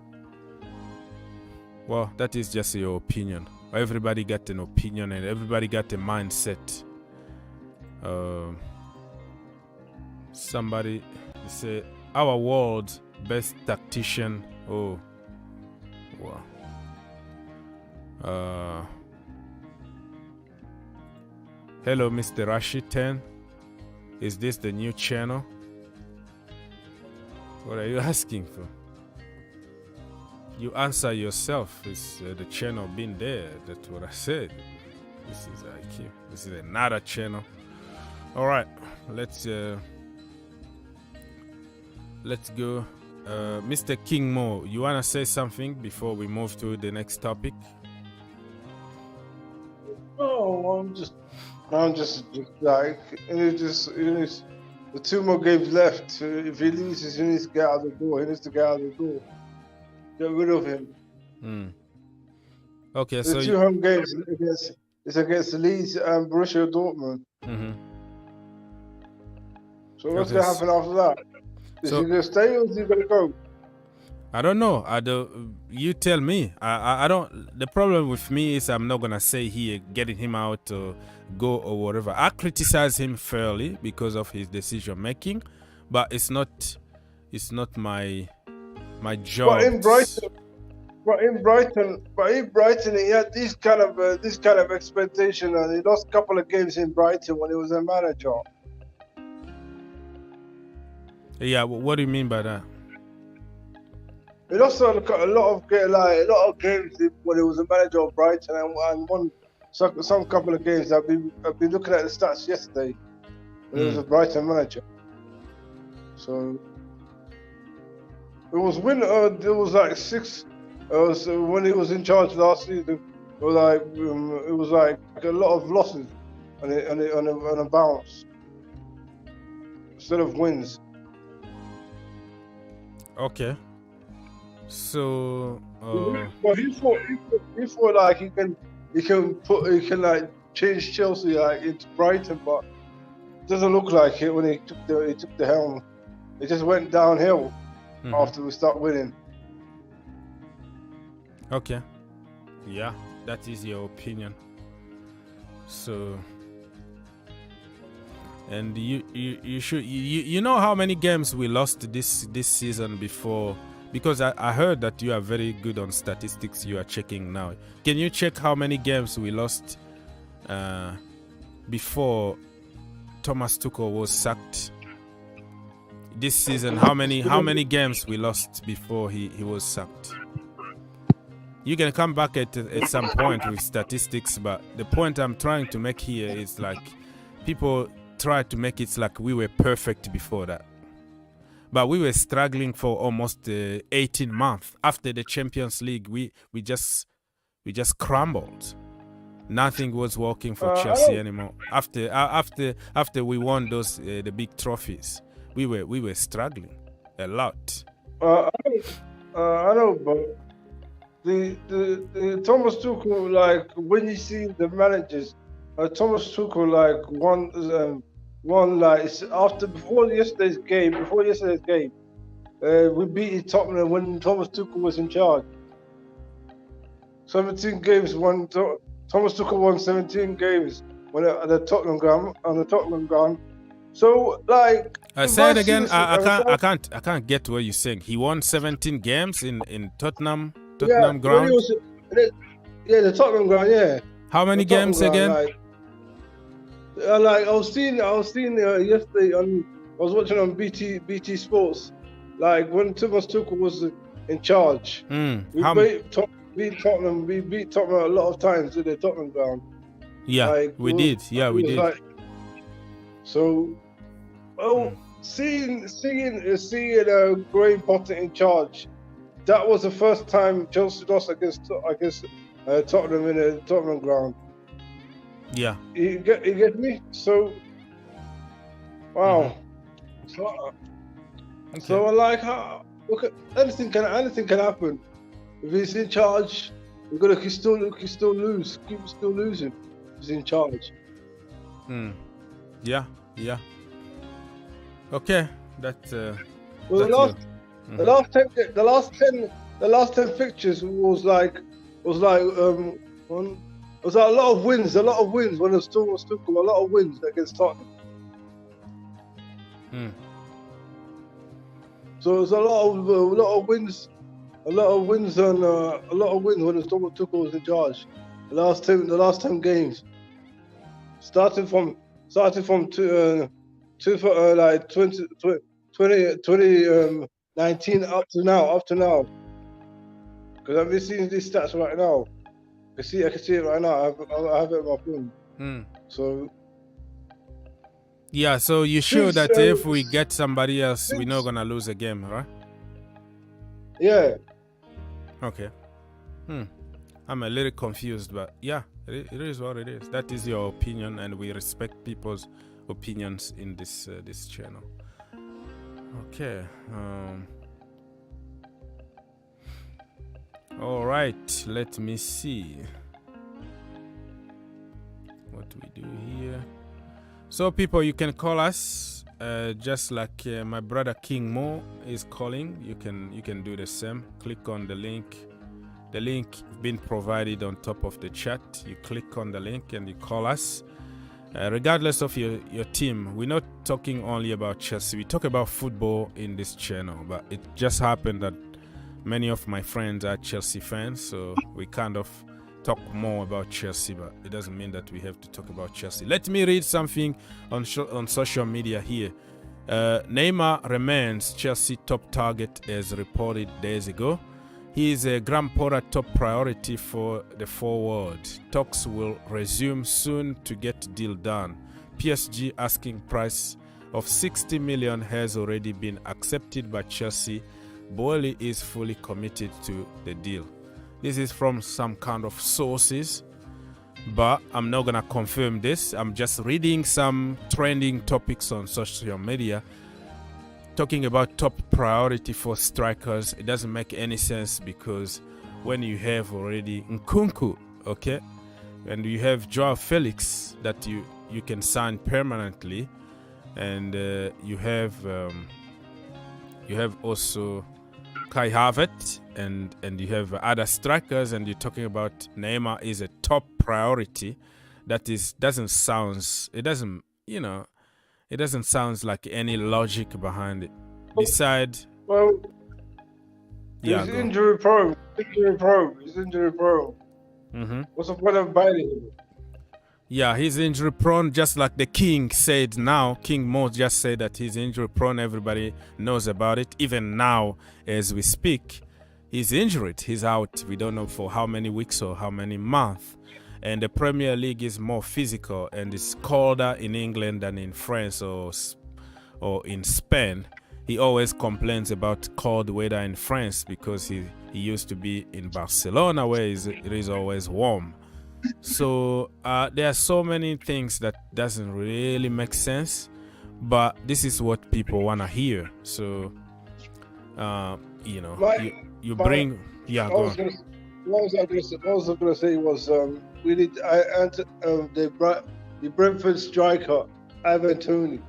Well, that is just your opinion. Everybody got an opinion and everybody got a mindset. Somebody say our world's best tactician. Oh, wow. Hello, Mr. Rashid 10. Is this the new channel? What are you asking for? You answer yourself. Is the channel been there? That's what I said. This is IQ. This is another channel. All right, let's go. Mr. King Mo, you wanna say something before we move to the next topic? Oh, I'm just like, the 2 more games left. If he loses, he needs to get out the door. He needs to get out the door. Get rid of him. Okay, the so 2 home games against Leeds and Borussia Dortmund. So what's Okay, gonna happen after that? Is he gonna stay or is he gonna go? I don't know. You tell me. I don't. The problem with me is I'm not gonna say here getting him out or go or whatever. I criticize him fairly because of his decision making, but it's not my job. But in Brighton, he had this kind of expectation, and he lost a couple of games in Brighton when he was a manager. Yeah, what do you mean by that? He lost a lot of games when he was a manager of Brighton, and won some couple of games. I've been looking at the stats yesterday when he was a Brighton manager. So it was like 6. When he was in charge last season. It was like a lot of losses on a bounce instead of wins. Okay. So but he thought like he can like change Chelsea like into Brighton, but it doesn't look like it when he took the helm. It just went downhill after we start winning. Okay. Yeah, that is your opinion. So, and you know how many games we lost this season before? Because I heard that you are very good on statistics. You are checking now. Can you check how many games we lost before Thomas Tuchel was sacked? This season, how many games we lost before he was sacked? You can come back at some point with statistics, but the point I'm trying to make here is like people try to make it like we were perfect before that. But we were struggling for almost 18 months. After the Champions League, we just crumbled. Nothing was working for Chelsea anymore. After we won those the big trophies, we were struggling a lot. I know, but the Thomas Tuchel, like when you see the managers, Thomas Tuchel like won like before yesterday's game. We beat Tottenham when Thomas Tuchel was in charge. 17 games won. Thomas Tuchel won 17 games when at the Tottenham ground. So like. I say it again. I can't get what you're saying. He won 17 games in Tottenham ground. The Tottenham ground. Yeah. How many games again? I was seeing yesterday I was watching on BT Sports. Like when Thomas Tuchel was in charge, we beat Tottenham a lot of times at the Tottenham ground. Yeah, like, we did. Yeah, we did. Like, so, seeing Graham Potter in charge, that was the first time Chelsea lost against Tottenham in the Tottenham ground. Yeah, you get me. So, wow. So I like how anything can happen. If he's in charge, we're gonna still lose. Keep still losing. He's in charge. Yeah. Okay, that. Well, the last 10 fixtures was like a lot of wins. When it was Tuchel, a lot of wins against Tottenham. So there's a lot of wins when Tuchel was in charge. The last 10 games, starting from 2019 up to now. Because I've been seeing these stats right now. I can see it right now. I have it on my phone. So. Yeah, so you sure that if we get somebody else, we're not gonna lose a game, right? Yeah. Okay. I'm a little confused, but yeah, it is what it is. That is your opinion, and we respect people's opinions in this channel. Okay. All right. Let me see what we do here. So, people, you can call us just like my brother King Mo is calling. You can do the same. Click on the link. The link been provided on top of the chat. You click on the link and you call us. Regardless of your team, we're not talking only about Chelsea. We talk about football in this channel, but it just happened that many of my friends are Chelsea fans, so we kind of talk more about Chelsea, but it doesn't mean that we have to talk about Chelsea. Let me read something on social media here. Neymar remains Chelsea top target as reported days ago. He is a Graham Potter top priority for the forward. Talks will resume soon to get deal done. PSG asking price of 60 million has already been accepted by Chelsea. Boehly is fully committed to the deal. This is from some kind of sources, but I'm not gonna confirm this. I'm just reading some trending topics on social media talking about top priority for strikers. It doesn't make any sense because when you have already Nkunku, okay, and you have Joao Felix that you can sign permanently, and you have also Kai Havertz, and you have other strikers, and you're talking about Neymar is a top priority. That doesn't sound like any logic behind it. Besides, well, yeah, he's injury prone. What's the point of buying him? Yeah, he's injury prone, just like the King said now. King Mo just said that he's injury prone. Everybody knows about it. Even now, as we speak, he's injured. He's out. We don't know for how many weeks or how many months. And the Premier League is more physical and it's colder in England than in France or in Spain. He always complains about cold weather in France because he used to be in Barcelona where it is always warm. So there are so many things that doesn't really make sense, but this is what people want to hear. So What you bring, yeah, go on. What I was going to say was we need the Brentford striker Ivan Toney.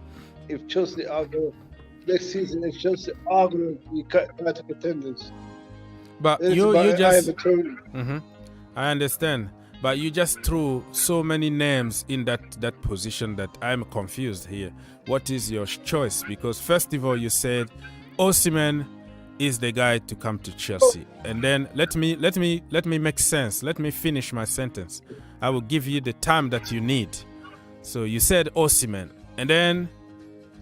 If Chelsea are going next season, if Chelsea are going to be out of contenders, But it's you about just. Ivan Toney. I understand, but you just threw so many names in that position that I'm confused here. What is your choice? Because first of all, you said Osimhen is the guy to come to Chelsea, and then let me make sense. Let me finish my sentence. I will give you the time that you need. So you said Osimhen, and then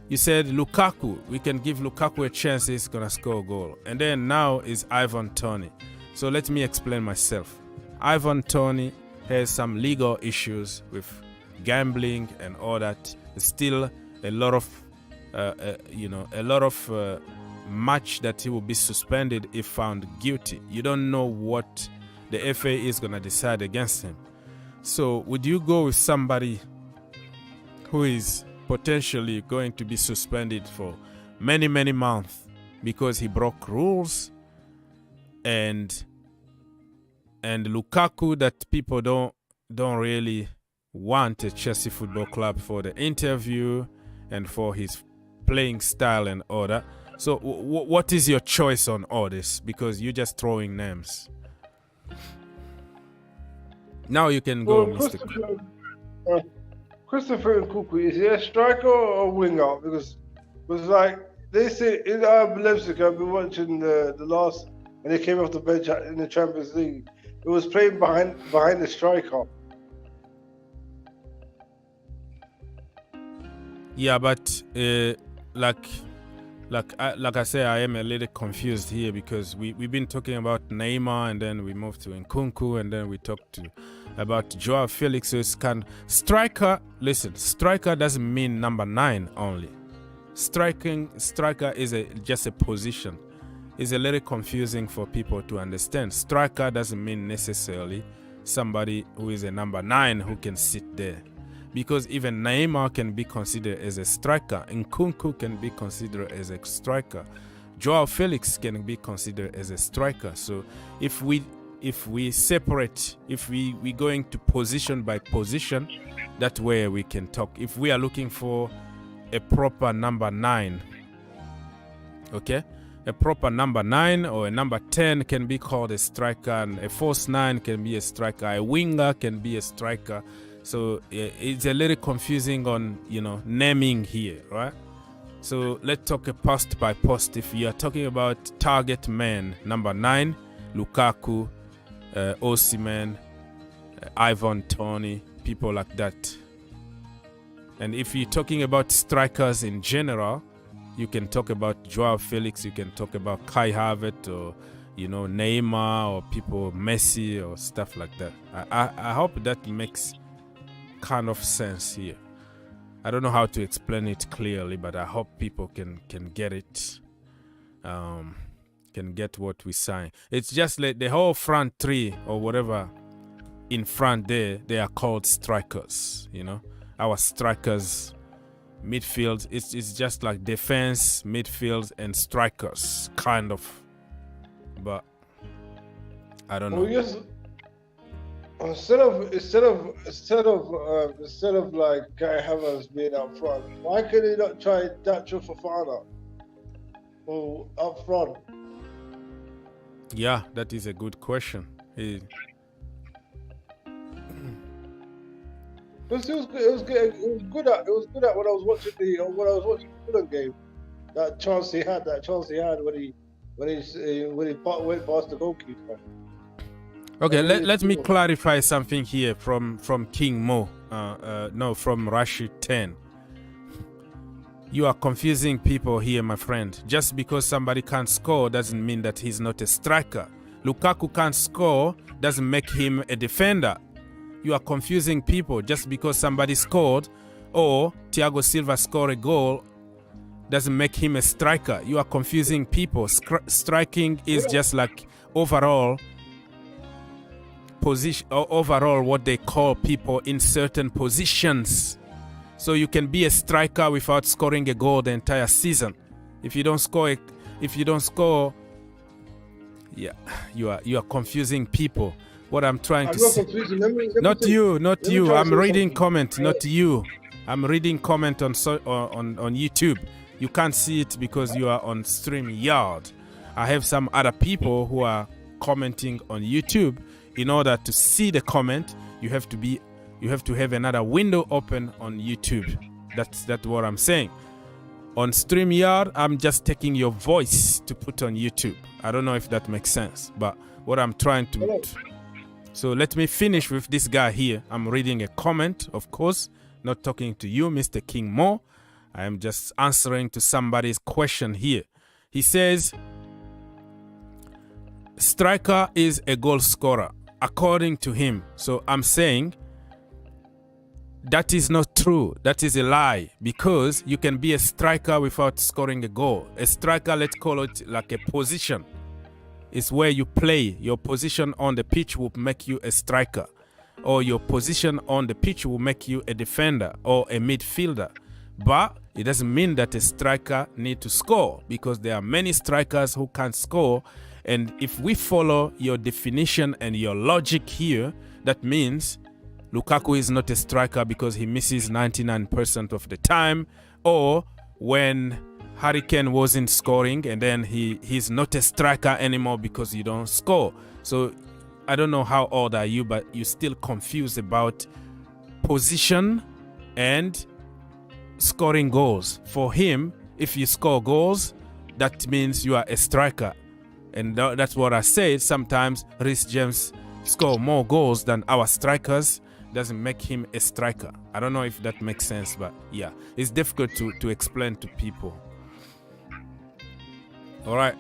you said Lukaku. We can give Lukaku a chance. He's gonna score a goal, and then now is Ivan Toney. So let me explain myself. Ivan Toney has some legal issues with gambling and all that. Still a lot of, match that he will be suspended if found guilty. You don't know what the FA is gonna decide against him. So would you go with somebody who is potentially going to be suspended for many, many months because he broke rules, and Lukaku that people don't really want at Chelsea Football Club for the interview and for his playing style and all that? So what is your choice on all this? Because you're just throwing names. Now you can go, Mr. Christopher Nkunku, is he a striker or a winger? Because like they say in Leipzig, I've been watching the last when they came off the bench in the Champions League. It was playing behind the striker. Yeah, but like I say, I am a little confused here because we've been talking about Neymar, and then we moved to Nkunku, and then we talked about Joao Felix. So it's striker. Listen, striker doesn't mean number 9 only. Striker is just a position. It's a little confusing for people to understand. Striker doesn't mean necessarily somebody who is a number 9 who can sit there. Because even Neymar can be considered as a striker. Nkunku can be considered as a striker. Joao Felix can be considered as a striker. So if we separate, if we going to position by position, that way we can talk. If we are looking for a proper number 9, okay? A proper number 9 or a number 10 can be called a striker, and a false 9 can be a striker. A winger can be a striker. So it's a little confusing on, naming here, right? So let's talk a post by post. If you are talking about target man, number 9, Lukaku, Osimhen, Ivan Toney, people like that. And if you're talking about strikers in general, you can talk about Joao Felix, you can talk about Kai Havertz, or Neymar, or people Messi or stuff like that. I hope that makes kind of sense here. I don't know how to explain it clearly, but I hope people can get it, can get what we're saying. It's just like the whole front three or whatever in front there, they are called strikers. Our strikers, midfield, it's just like defense, midfield, and strikers, kind of. But I don't know. Yes. Instead of like Kai Havertz being up front, why could he not try Dacho Fofana or up front? Yeah, that is a good question. Because it was good at when I was watching the Fulham game. That chance he had when he went past the goalkeeper. Okay, let me clarify something here from King Mo. From Rashid 10. You are confusing people here, my friend. Just because somebody can't score doesn't mean that he's not a striker. Lukaku can't score doesn't make him a defender. You are confusing people. Just because somebody scored or Thiago Silva scored a goal doesn't make him a striker. You are confusing people. Striking is just like overall position, or overall what they call people in certain positions. So you can be a striker without scoring a goal the entire season. If you don't score, yeah, you are confusing people. What I'm trying I'm to not say. confusing. Not you, not let me you. try to I'm say reading something. comment, not you. I'm reading comment on on YouTube. You can't see it because you are on StreamYard. I have some other people who are commenting on YouTube. In order to see the comment, you have to have another window open on YouTube. That's what I'm saying. On StreamYard, I'm just taking your voice to put on YouTube. I don't know if that makes sense, but what I'm trying to... So let me finish with this guy here. I'm reading a comment, of course, not talking to you, Mr. King Mo. I am just answering to somebody's question here. He says, striker is a goal scorer, according to him. So I'm saying that is not true. That is a lie, because you can be a striker without scoring a goal. A striker, let's call it like a position. It's where you play. Your position on the pitch will make you a striker, or your position on the pitch will make you a defender or a midfielder. But it doesn't mean that a striker needs to score, because there are many strikers who can't score. And if we follow your definition and your logic here, that means Lukaku is not a striker because he misses 99% of the time, or when Harry Kane wasn't scoring and then he's not a striker anymore because you don't score. So I don't know how old are you, but you're still confused about position and scoring goals. For him, if you score goals, that means you are a striker. And that's what I said. Sometimes Reece James score more goals than our strikers. Doesn't make him a striker. I don't know if that makes sense, but yeah, it's difficult to explain to people. All right,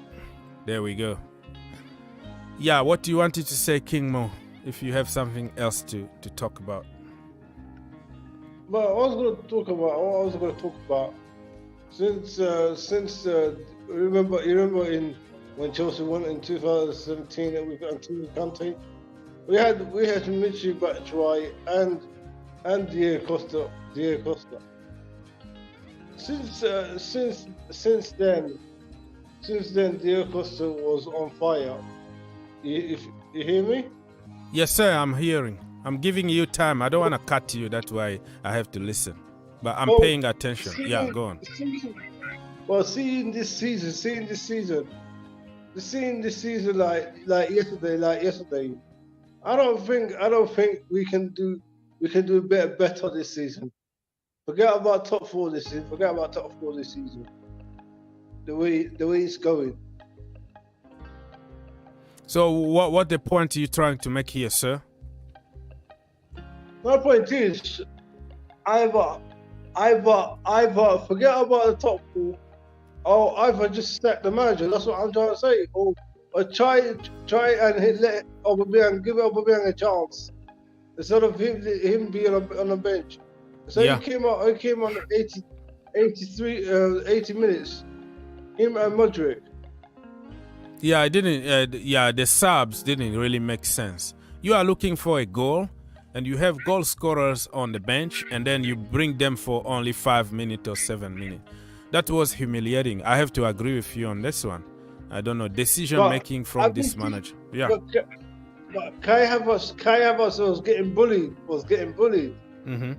there we go. Yeah, what do you wanted to say, King Mo, if you have something else to talk about? But I was going to talk about since remember in when Chelsea won in 2017 and we got Antonio Conte. We had Michi Batshuayi and Diego Costa. Since then, Diego Costa was on fire. You hear me? Yes, sir. I'm hearing. I'm giving you time. I don't want to cut you. That's why I have to listen. But I'm paying attention. Yeah, go on. Seeing this season like yesterday. I don't think we can do better this season. Forget about top four this season. The way it's going. So what the point are you trying to make here, sir? My point is, either forget about the top four, or either just sack the manager. That's what I'm trying to say. Or try and let Aubameyang, give Aubameyang a chance instead of him being on the bench. So yeah. he came on 80 minutes. Him and Modric. Yeah, I didn't. The subs didn't really make sense. You are looking for a goal, and you have goal scorers on the bench, and then you bring them for only 5 minutes or 7 minutes. That was humiliating. I have to agree with you on this one. I don't know, decision making from this manager. Yeah. But Kai Havertz was getting bullied. Mm-hmm.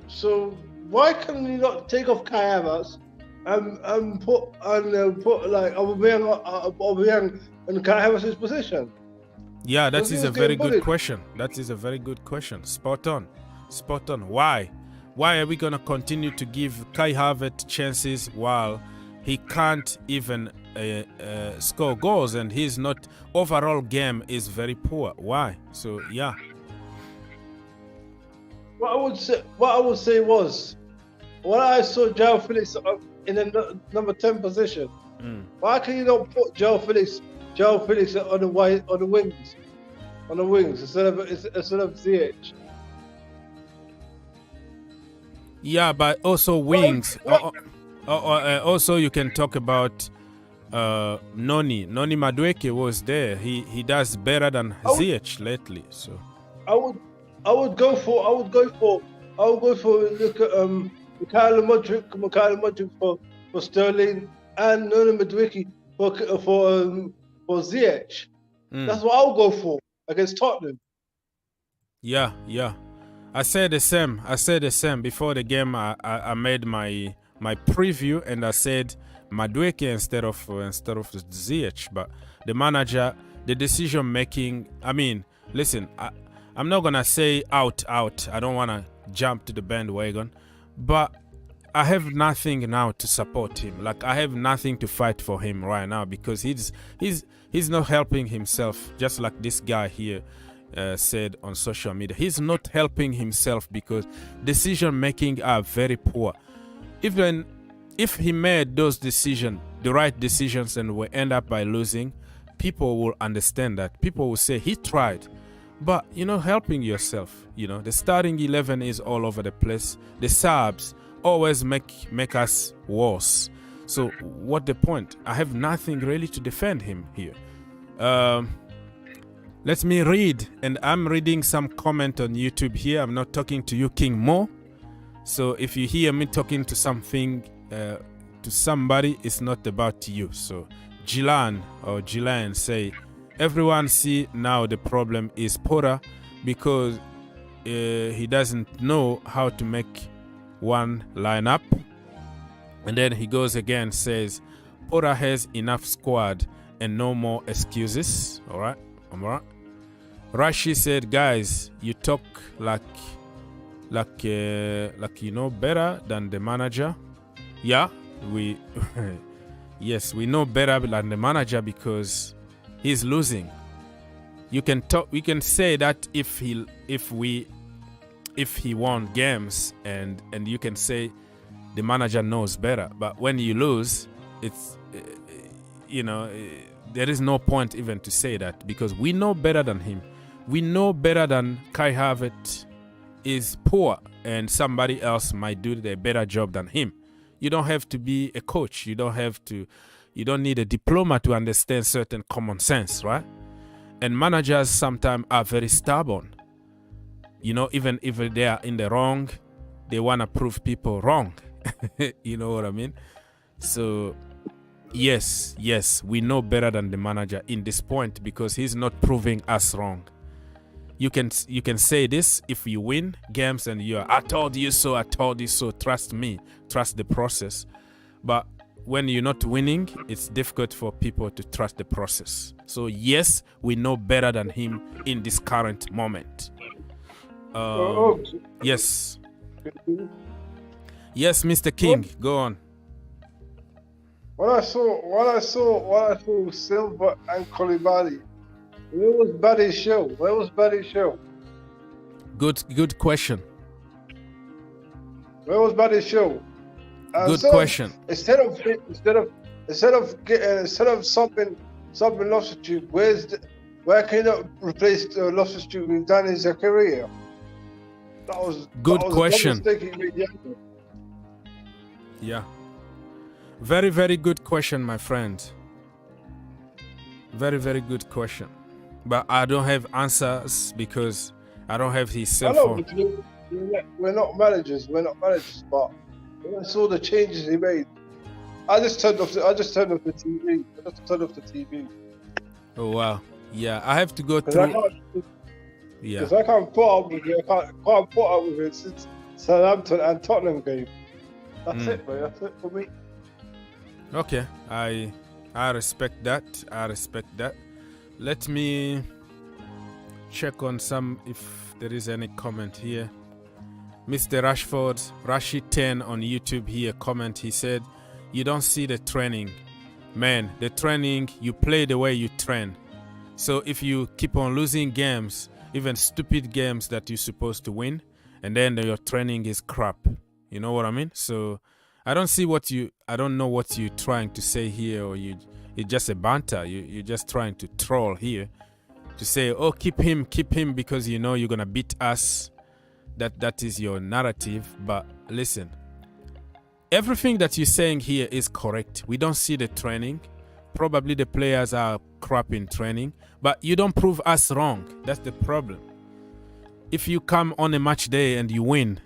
So why can you not take off Kai Havertz and put like Aubameyang in Kai Havertz's position? Yeah, that is a very good question. That is a very good question. Spot on. Why? Why are we gonna continue to give Kai Havertz chances while he can't even score goals, and his overall game is very poor? Why? So yeah. What I would say was, when I saw João Felix in the number 10 position, why can you not put João Felix on the wings instead of ZH? Yeah, but also wings. Also, you can talk about Noni Madueke was there. He does better than ZH lately. So I would go for look at Mikhail Modric for Sterling and Noni Madueke for ZH. That's what I'll go for. against Tottenham. Yeah, yeah. I said the same. I said the same before the game. I made my preview and I said Madueke instead of ZH. But the manager, the decision making. I mean, listen. I'm not gonna say out. I don't wanna jump to the bandwagon, but I have nothing now to support him. Like I have nothing to fight for him right now because he's not helping himself. Just like this guy here said on social media, he's not helping himself because decision making are very poor. Even if he made those decisions, the right decisions, and we end up by losing, people will understand that. People will say he tried, but you're not helping yourself. You know, the starting 11 is all over the place. The subs always make us worse. So what the point? I have nothing really to defend him here. Let me read, and I'm reading some comment on YouTube here. I'm not talking to you, King Mo. So if you hear me talking to something, to somebody, it's not about you. So Jilan say, everyone see now the problem is Porter because he doesn't know how to make one lineup. And then he goes again, says, Porter has enough squad and no more excuses. All right. Rashi said, guys, you talk like you know better than the manager. Yeah, yes, we know better than the manager because he's losing. We can say that if he won games and you can say the manager knows better. But when you lose, it's there is no point even to say that because we know better than him. We know better than Kai Havertz is poor and somebody else might do a better job than him. You don't have to be a coach. You don't need a diploma to understand certain common sense, right? And managers sometimes are very stubborn. You know, even if they are in the wrong, they want to prove people wrong. You know what I mean? So yes, we know better than the manager in this point because he's not proving us wrong. You can say this if you win games and you're I told you so, trust me, trust the process. But when you're not winning, it's difficult for people to trust the process. So yes, we know better than him in this current moment. Yes, Mr. King, go on. When I saw Silva and Koulibaly, where was Buddy's show? Good question. Where was Buddy's show? Good question. Instead of something Loftus-Cheek, where can you replace Loftus-Cheek with Danny Zakaria? That was good that was question. A mistake he made yesterday. Yeah. Very, very good question, my friend. Very, very good question. But I don't have answers because I don't have his cell phone. We're not managers, but when I saw the changes he made, I just turned off the TV. Oh wow. Yeah, I have to go through. Because I can't put up with it. I can't put up with it since Southampton and Tottenham game. That's it, bro. That's it for me. Okay, I respect that. Let me check on some if there is any comment here. Mr. Rashford, Rashid10 on YouTube here comment. He said, "You don't see the training, man. The training you play the way you train. So if you keep on losing games, even stupid games that you're supposed to win, and then your training is crap. You know what I mean? So I don't know what you're trying to say here, or it's just a banter. You're just trying to troll here to say, oh, keep him because you know you're going to beat us. That is your narrative. But listen, everything that you're saying here is correct. We don't see the training. Probably the players are crap in training, but you don't prove us wrong. That's the problem. If you come on a match day and you win,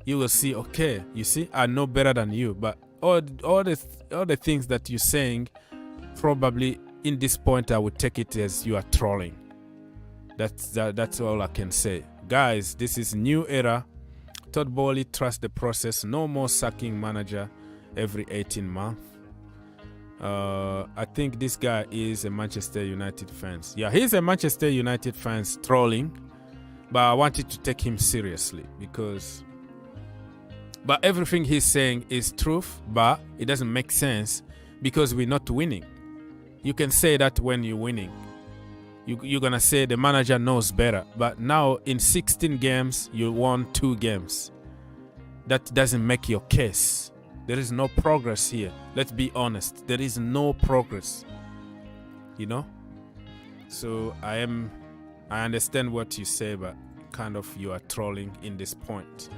you will see, okay, you see, I know better than you. But all the things that you're saying, probably in this point, I would take it as you are trolling. That's all I can say. Guys, this is new era. Todd Bowley, trust the process. No more sacking manager every 18 months. I think this guy is a Manchester United fan. Yeah, he's a Manchester United fan trolling, but I wanted to take him seriously but everything he's saying is truth, but it doesn't make sense because we're not winning. You can say that when you're winning. You're going to say the manager knows better. But now in 16 games, you won 2 games. That doesn't make your case. There is no progress here. Let's be honest. There is no progress. You know? So I understand what you say, but kind of you are trolling in this point.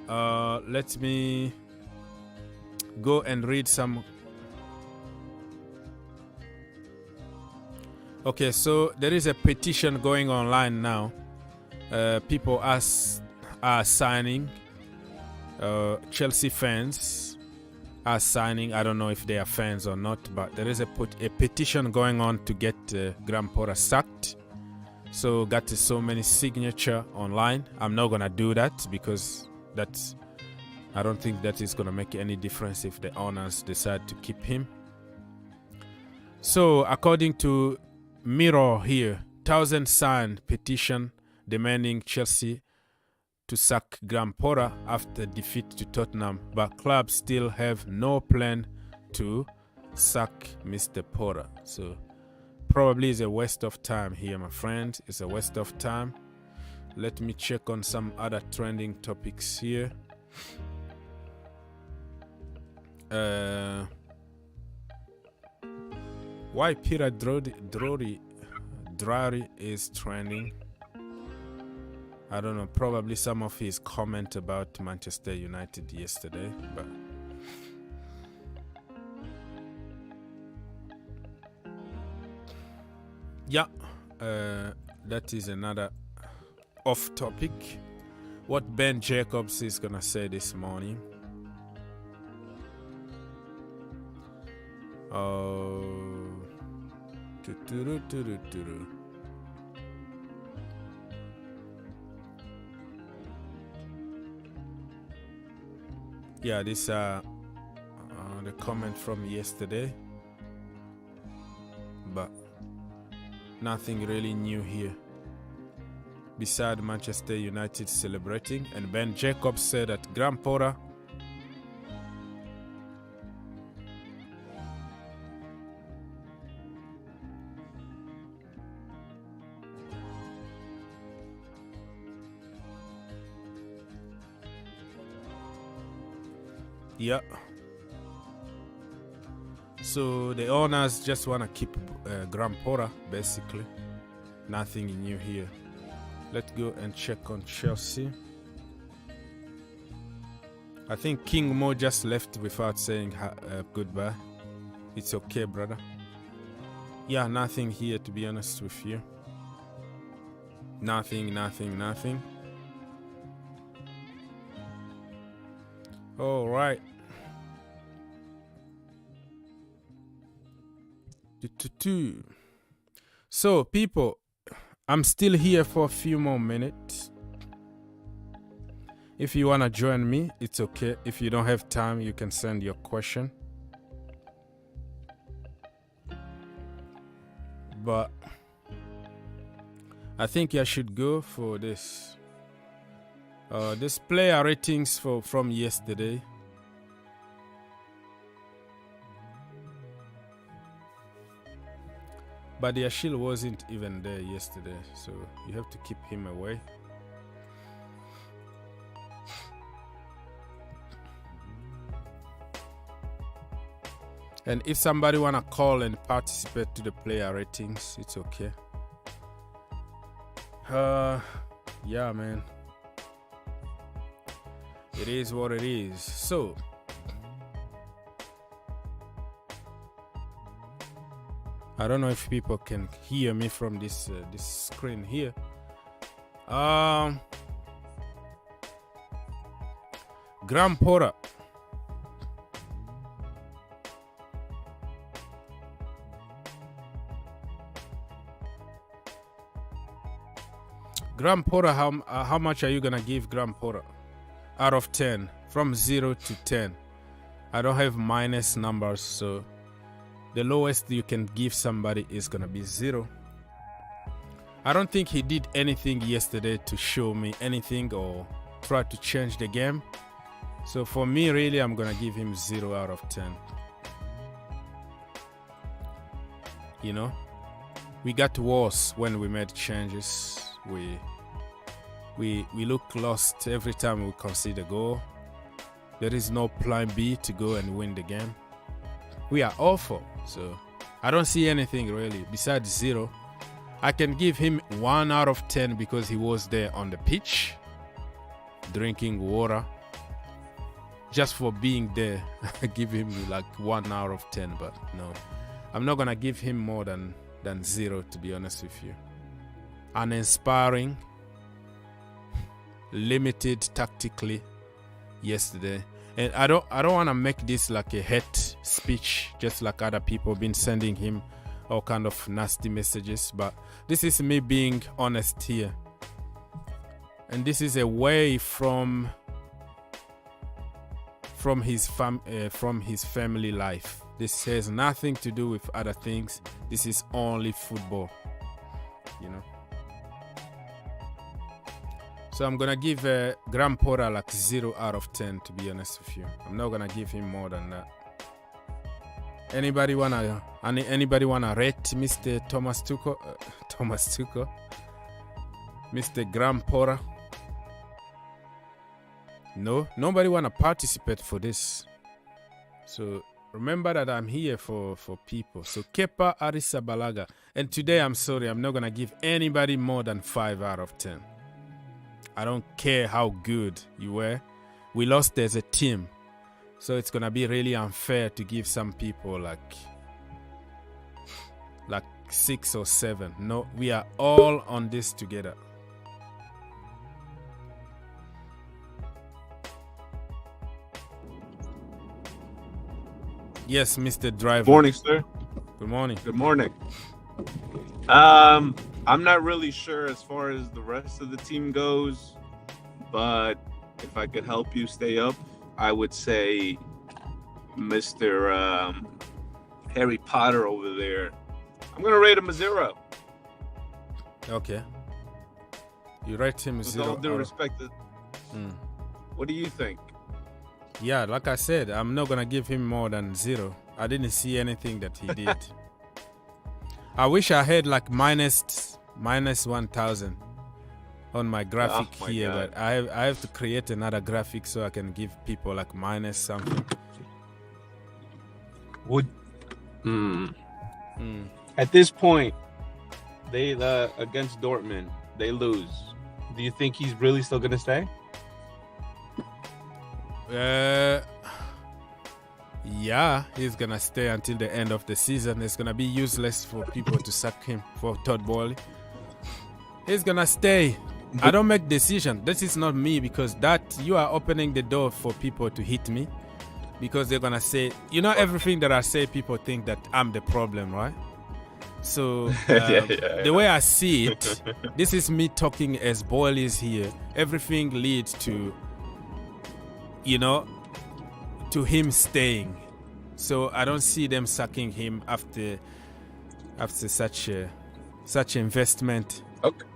Let me go and read some. Okay, so there is a petition going online now. People are signing. Chelsea fans are signing. I don't know if they are fans or not, but there is a petition going on to get Graham Potter sacked. So got so many signature online. I'm not gonna do that because I don't think that is gonna make any difference if the owners decide to keep him. So according to Mirror here, 1,000 signed petition demanding Chelsea to sack Graham Potter after defeat to Tottenham, but clubs still have no plan to sack Mr. Potter. So probably is a waste of time here, my friend. It's a waste of time. Let me check on some other trending topics here. Why Peter Drury is trending? I don't know. Probably some of his comment about Manchester United yesterday, but yeah, that is another off topic. What Ben Jacobs is gonna say this morning. Yeah, this the comment from yesterday, but nothing really new here. Beside Manchester United celebrating, and Ben Jacobs said that Graham Potter yeah. So the owners just want to keep Graham Potter, basically. Nothing new here. Let's go and check on Chelsea. I think King Mo just left without saying goodbye. It's okay, brother. Yeah, nothing here, to be honest with you. Nothing. All right. So, people, I'm still here for a few more minutes. If you want to join me, it's okay. If you don't have time, you can send your question. But I think I should go for this. This player ratings from yesterday. But the Achille wasn't even there yesterday, so you have to keep him away. And if somebody wanna call and participate to the player ratings, it's okay. Yeah, man. It is what it is. So I don't know if people can hear me from this screen here. Graham Potter. Graham Potter, how much are you gonna give Graham Potter out of 10, from 0 to 10? I don't have minus numbers, so the lowest you can give somebody is gonna be 0. I don't think he did anything yesterday to show me anything or try to change the game. So for me, really, I'm gonna give him 0 out of 10. You know, we got worse when we made changes. We look lost every time we concede a goal. There is no plan B to go and win the game. We are awful, so I don't see anything really besides 0. I can give him 1 out of 10 because he was there on the pitch, drinking water. Just for being there, I give him like 1 out of 10, but no. I'm not gonna give him more than 0, to be honest with you. Uninspiring, limited tactically yesterday, and I don't want to make this like a hate speech, just like other people been sending him all kind of nasty messages. But this is me being honest here, and this is away from his family life. This has nothing to do with other things. This is only football, you know. So I'm gonna give Graham Potter like 0 out of 10, to be honest with you. I'm not gonna give him more than that. Anybody wanna rate Mr. Thomas Tuchel? Mr. Graham Potter? No, nobody wanna participate for this. So remember that I'm here for people. So Kepa Arrizabalaga, and today I'm sorry, I'm not gonna give anybody more than 5 out of 10. I don't care how good you were. We lost as a team. So it's going to be really unfair to give some people like 6 or 7. No, we are all on this together. Yes, Mr. Driver. Morning, sir. Good morning. Good morning. I'm not really sure as far as the rest of the team goes, but if I could help you stay up, I would say Mr. Harry Potter over there, I'm going to rate him a 0. Okay. You rate him a 0. With all due respect. What do you think? Yeah, like I said, I'm not going to give him more than 0. I didn't see anything that he did. I wish I had like minus 1,000 on my graphic here, God. but I have to create another graphic so I can give people like minus something. At this point, they against Dortmund, they lose. Do you think he's really still going to stay? Yeah, he's gonna stay until the end of the season. It's gonna be useless for people to sack him for Todd Bowley. He's gonna stay. I don't make decision. This is not me, because that you are opening the door for people to hit me, because they're gonna say, you know, everything that I say, people think that I'm the problem, right? So the way I see it, this is me talking as Boyle is here. Everything leads to, you know, to him staying. So I don't see them sacking him after such investment. Okay.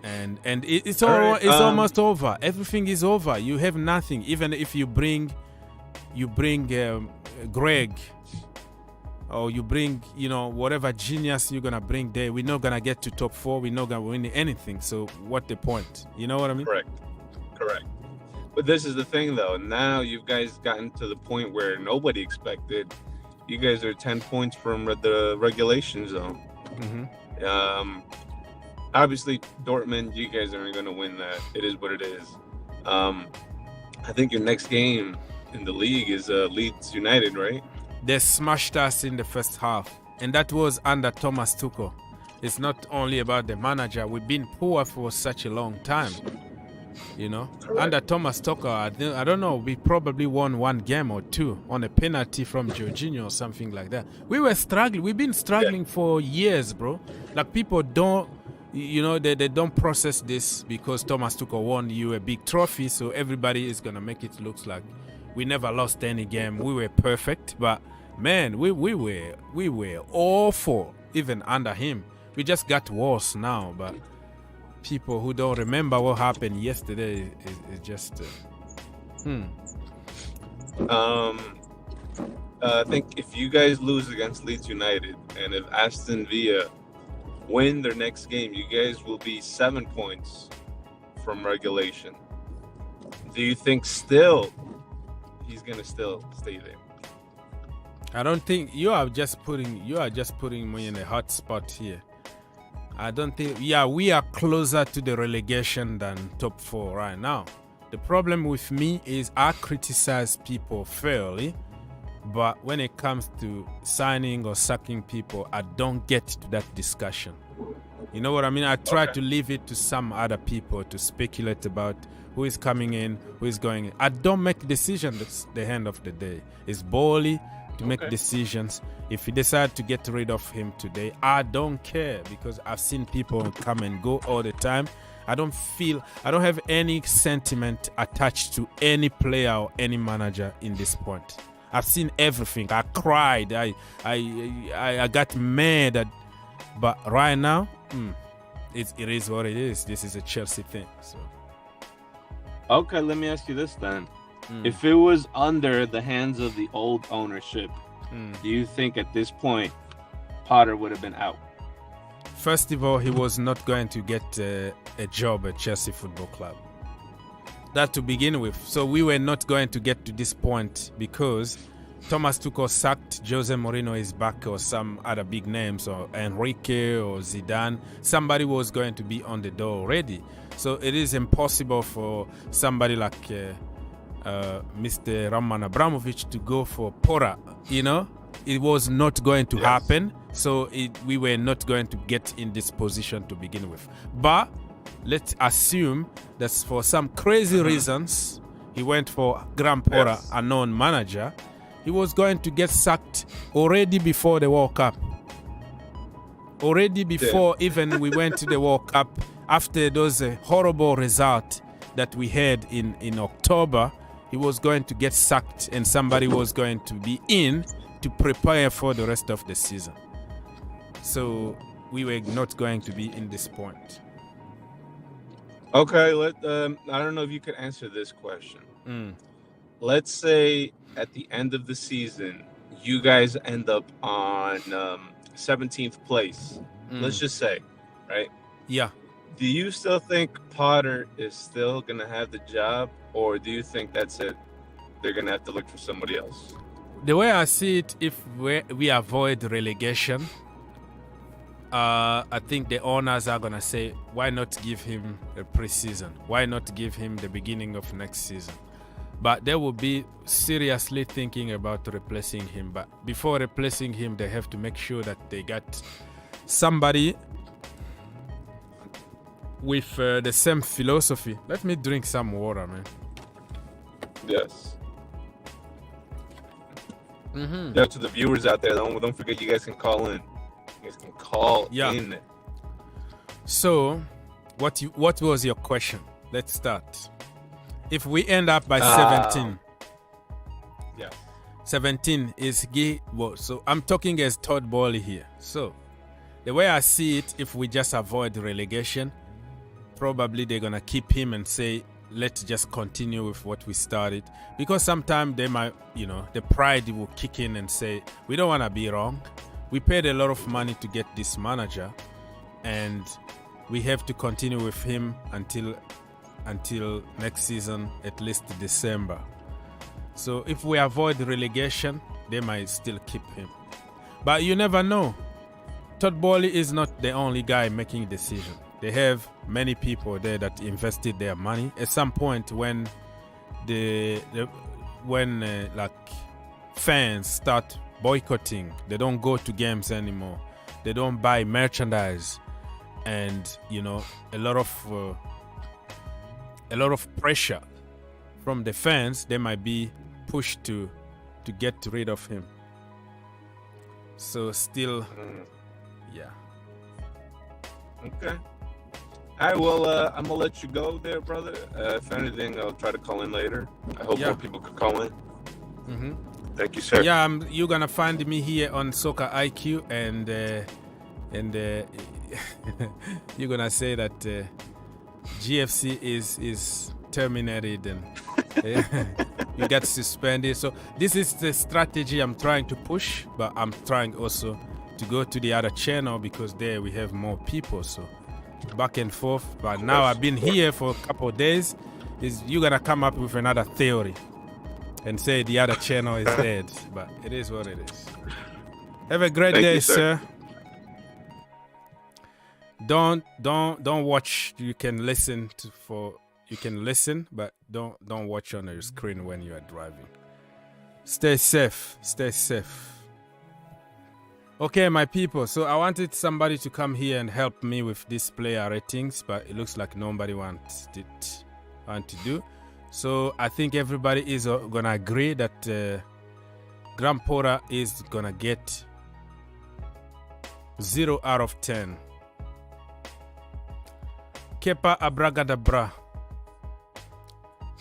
And it's almost over. Everything is over. You have nothing. Even if you bring Greg, or you bring, you know, whatever genius you're gonna bring there, we're not gonna get to top 4. We're not gonna win anything. So what the point? You know what I mean? Correct. But this is the thing, though. Now you've guys gotten to the point where nobody expected. You guys are 10 points from the regulation zone. Obviously, Dortmund, you guys aren't going to win that. It is what it is. I think your next game in the league is Leeds United, right? They smashed us in the first half, and that was under Thomas Tuchel. It's not only about the manager. We've been poor for such a long time. You know, under Thomas Tuchel, I don't know, we probably won 1 game or 2 on a penalty from Jorginho or something like that. We were struggling. We've been struggling for years, bro. Like, people don't they don't process this because Thomas Tuchel won you a big trophy, so everybody is gonna make it look like we never lost any game. We were perfect, but man, we were awful even under him. We just got worse now, but people who don't remember what happened yesterday is just. I think if you guys lose against Leeds United and if Aston Villa win their next game, you guys will be 7 points from relegation. Do you think still he's gonna still stay there? I don't think you are just putting me in a hot spot here. I don't think. Yeah, we are closer to the relegation than top 4 right now. The problem with me is I criticize people fairly, but when it comes to signing or sacking people, I don't get to that discussion. You know what I mean? I try to leave it to some other people to speculate about who is coming in, who is going in. I don't make decisions at the end of the day. It's Bowley to make decisions. If you decide to get rid of him today, I don't care because I've seen people come and go all the time. I don't have any sentiment attached to any player or any manager in this point. I've seen everything. I cried. I got mad. But right now, it is what it is. This is a Chelsea thing. So. Okay, let me ask you this then. If it was under the hands of the old ownership, do you think at this point Potter would have been out? First of all, he was not going to get a job at Chelsea Football Club. That to begin with. So we were not going to get to this point because Thomas Tuchel sacked, Jose Mourinho is back, or some other big names, or Enrique or Zidane. Somebody was going to be on the door already. So it is impossible for somebody like Mr. Roman Abramovich to go for Pora. It was not going to happen. So we were not going to get in this position to begin with. But let's assume that for some crazy reasons, he went for Graham Potter, a known manager. He was going to get sacked already before the World Cup. Already before even we went to the World Cup, after those horrible results that we had in October, he was going to get sacked and somebody was going to be in to prepare for the rest of the season. So we were not going to be in this point. Okay, I don't know if you could answer this question. Let's say at the end of the season, you guys end up on 17th place. Let's just say, right? Yeah. Do you still think Potter is still going to have the job, or do you think that's it? They're going to have to look for somebody else? The way I see it, if we avoid relegation, I think the owners are going to say, why not give him a preseason? Why not give him the beginning of next season? But they will be seriously thinking about replacing him. But before replacing him, they have to make sure that they got somebody with the same philosophy. Let me drink some water, man. Yes. Yeah, to the viewers out there, don't forget you guys can call in. You guys can call in. So, what was your question? Let's start. If we end up by 17, 17 is so I'm talking as Todd Bowley here. So, the way I see it, if we just avoid relegation, probably they're gonna keep him and say, let's just continue with what we started, because sometimes they might, the pride will kick in and say, we don't want to be wrong. We paid a lot of money to get this manager, and we have to continue with him until next season, at least December. So if we avoid relegation, they might still keep him. But you never know. Todd Bowley is not the only guy making decisions. They have many people there that invested their money. At some point, when fans start boycotting, they don't go to games anymore. They don't buy merchandise, and a lot of pressure from the fans. They might be pushed to get rid of him. So still, Okay. All right, well, I'm gonna let you go there, brother. If anything, I'll try to call in later. I hope more people could call in. Mm-hmm. Thank you, sir. Yeah, you're gonna find me here on Soccer IQ, and you're gonna say that GFC is terminated and you get suspended. So this is the strategy I'm trying to push, but I'm trying also to go to the other channel because there we have more people. So back and forth. But now I've been here for a couple of days. You're gonna come up with another theory and say the other channel is dead. But it is what it is. Have a great day, sir. Don't watch. You can listen but don't watch on your screen when you are driving. Stay safe. Stay safe. Okay, my people. So I wanted somebody to come here and help me with this player ratings, but it looks like nobody want to do. So I think everybody is gonna agree that Graham Potter is gonna get 0 out of 10. Kepa Abracadabra.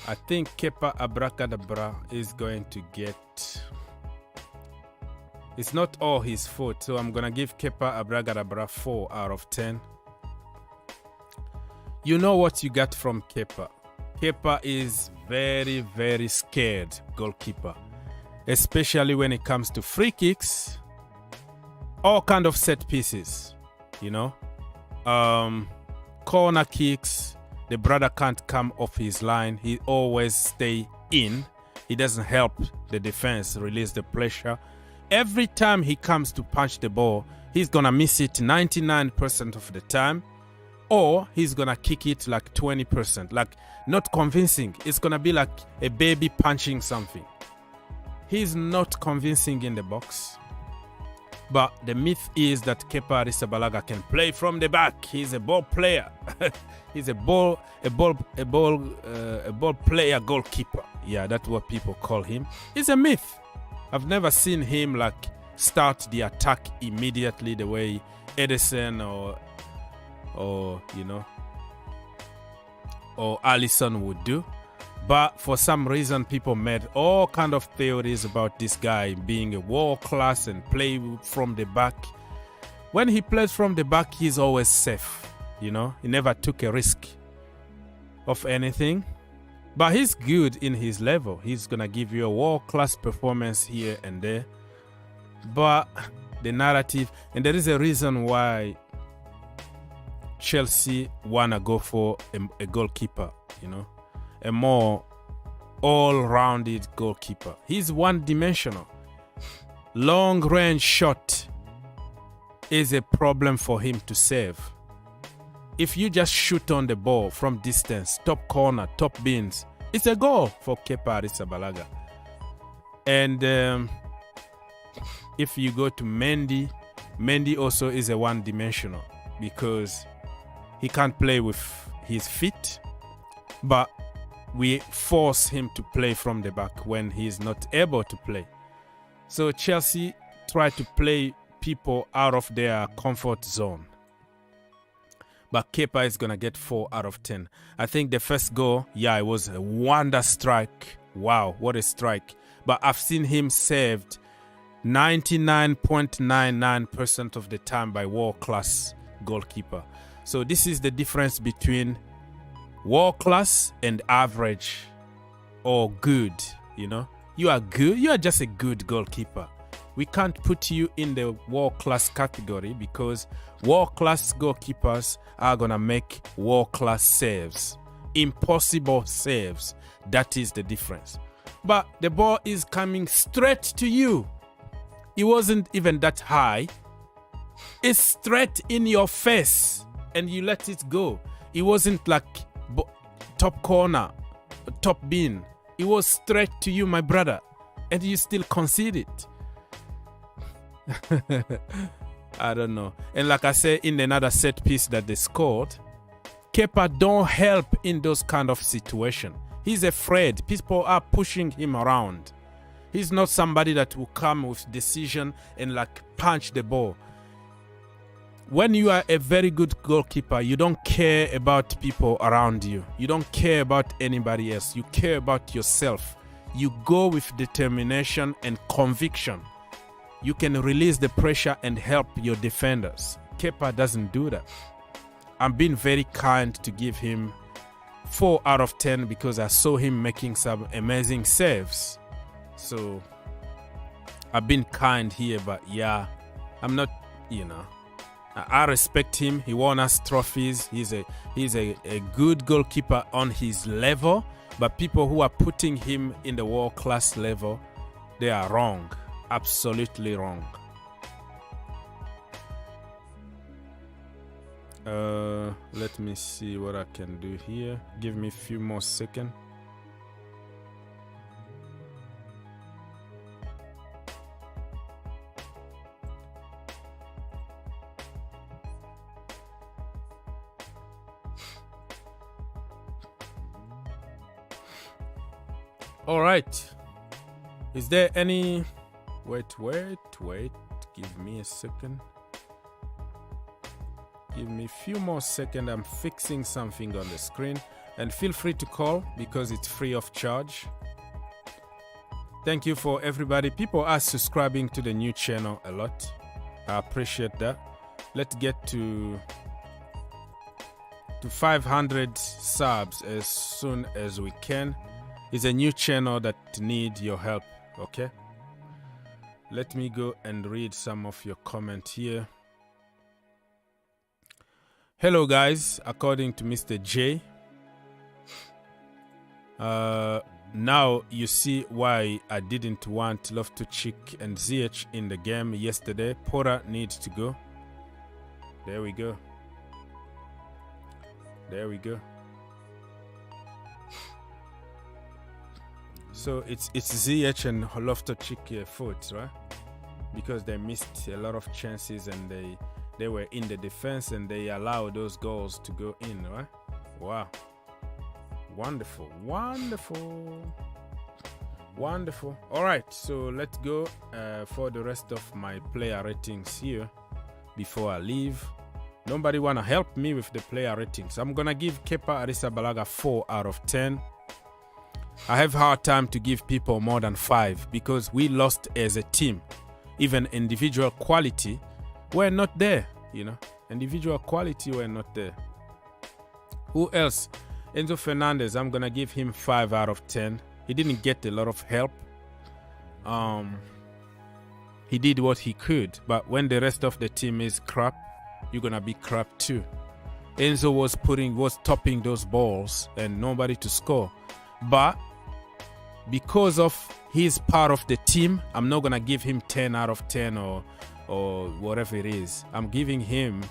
I think Kepa Abracadabra is going to get... It's not all his fault, so I'm going to give Kepa Abracadabra 4 out of 10. You know what you got from Kepa. Kepa is very, very scared goalkeeper, especially when it comes to free kicks, all kind of set pieces, you know. Corner kicks, the brother can't come off his line. He always stay in. He doesn't help the defense release the pressure. Every time he comes to punch the ball, he's gonna miss it 99% of the time, or he's gonna kick it like 20%, like not convincing. It's gonna be like a baby punching something. He's not convincing in the box. But the myth is that Kepa Arrizabalaga can play from the back. He's a ball player. He's a ball player goalkeeper. Yeah, that's what people call him. It's a myth. I've never seen him like start the attack immediately the way Edison or you know, or Alisson would do. But for some reason, people made all kind of theories about this guy being a world class and play from the back. When he plays from the back, he's always safe. You know, he never took a risk of anything. But he's good in his level. He's gonna give you a world class performance here and there. But the narrative, and there is a reason why Chelsea wanna go for a goalkeeper, you know, a more all-rounded goalkeeper. He's one-dimensional. Long-range shot is a problem for him to save. If you just shoot on the ball from distance, top corner, top bins, it's a goal for Kepa Arrizabalaga. And if you go to Mendy also is a one-dimensional because he can't play with his feet, but we force him to play from the back when he's not able to play. So Chelsea try to play people out of their comfort zone. But Kepa is going to get 4 out of 10. I think the first goal, yeah, it was a wonder strike. Wow, what a strike. But I've seen him saved 99.99% of the time by world-class goalkeeper. So this is the difference between world class and average or good. You know, you are good, you are just a good goalkeeper. We can't put you in the world class category because world class goalkeepers are gonna make world class saves, impossible saves. That is the difference. But the ball is coming straight to you. It wasn't even that high. It's straight in your face and you let it go. It wasn't like top corner, top bin. It was straight to you, my brother, and you still concede it. I don't know. And like I said, in another set piece that they scored, Kepa don't help in those kind of situation. He's afraid. People are pushing him around. He's not somebody that will come with decision and like punch the ball. when you are a very good goalkeeper, you don't care about people around you. You don't care about anybody else. You care about yourself. You go with determination and conviction. You can release the pressure and help your defenders. Kepa doesn't do that. I'm being very kind to give him 4 out of 10 because I saw him making some amazing saves. So I've been kind here, but yeah, I'm not, I respect him. He won us trophies. He's a good goalkeeper on his level, but people who are putting him in the world-class level, they are wrong. Absolutely wrong. Let me see what I can do here. Give me a few more seconds. All right. Is there any... Wait. Give me a second. Give me a few more seconds. I'm fixing something on the screen. And feel free to call because it's free of charge. Thank you for everybody. People are subscribing to the new channel a lot. I appreciate that. Let's get to 500 subs as soon as we can. It's a new channel that needs your help, okay? Let me go and read some of your comments here. Hello guys, according to Mr. J. Now you see why I didn't want Loftus-Cheek and Ziyech in the game yesterday. Porter needs to go. There we go. So it's Ziyech and Loftus-Cheek fault, right? Because they missed a lot of chances and they were in the defense and they allowed those goals to go in, right? Wow. Wonderful. All right, so let's go for the rest of my player ratings here before I leave. Nobody want to help me with the player ratings. I'm going to give Kepa Arrizabalaga 4 out of 10. I have hard time to give people more than 5 because we lost as a team. Even individual quality were not there, Individual quality were not there. Who else? Enzo Fernandez, I'm going to give him 5 out of 10. He didn't get a lot of help. He did what he could, but when the rest of the team is crap, you're going to be crap too. Enzo was topping those balls and nobody to score. But because of his part of the team, I'm not going to give him 10 out of 10 or whatever it is. I am giving him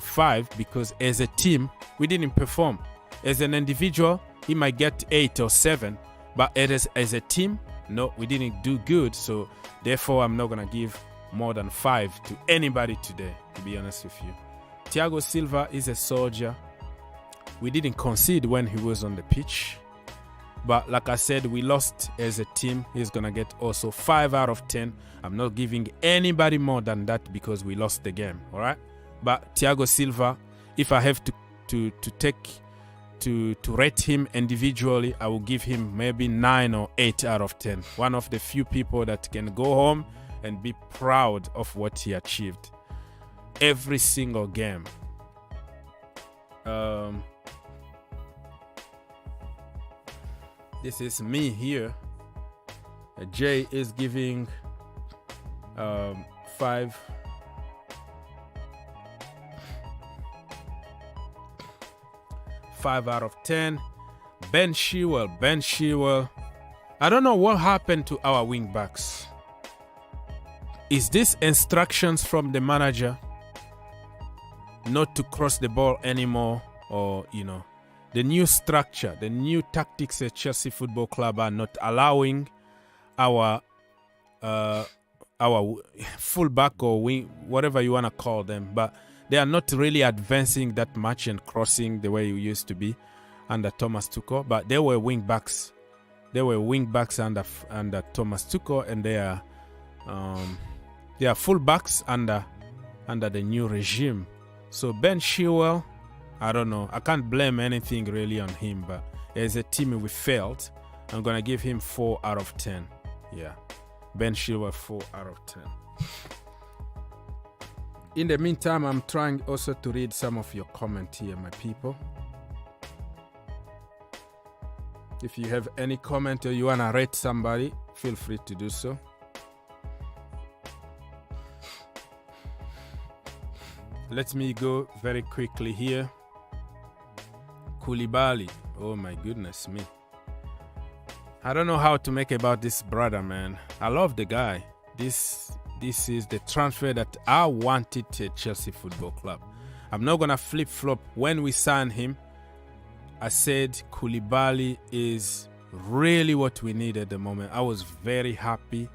5 because as a team, we didn't perform. As an individual, he might get 8 or 7, but as a team, no, we didn't do good. So therefore, I'm not going to give more than 5 to anybody today, to be honest with you. Thiago Silva is a soldier. We didn't concede when he was on the pitch. But like I said, we lost as a team. He's going to get also 5 out of 10. I'm not giving anybody more than that because we lost the game. All right. But Thiago Silva, if I have to rate him individually, I will give him maybe 9 or 8 out of 10. One of the few people that can go home and be proud of what he achieved every single game. This is me here. Jay is giving 5 out of 10. Ben Chilwell. I don't know what happened to our wing backs. Is this instructions from the manager not to cross the ball anymore, or the new structure, the new tactics at Chelsea Football Club are not allowing our fullback or wing, whatever you want to call them, but they are not really advancing that much and crossing the way you used to be under Thomas Tuchel. But they were wing backs. They were wing backs under Thomas Tuchel, and they are fullbacks under under the new regime. So Ben Chilwell, I don't know. I can't blame anything really on him, but as a team we failed. I'm gonna give him 4 out of 10. Yeah, Ben Chilwell 4 out of 10. In the meantime, I'm trying also to read some of your comment here, my people. If you have any comment or you wanna rate somebody, feel free to do so. Let me go very quickly here. Koulibaly, oh my goodness me. I don't know how to make about this brother, man. I love the guy. This is the transfer that I wanted to Chelsea Football Club. I'm not gonna flip-flop. When we signed him, I said Koulibaly is really what we need at the moment. I was very happy,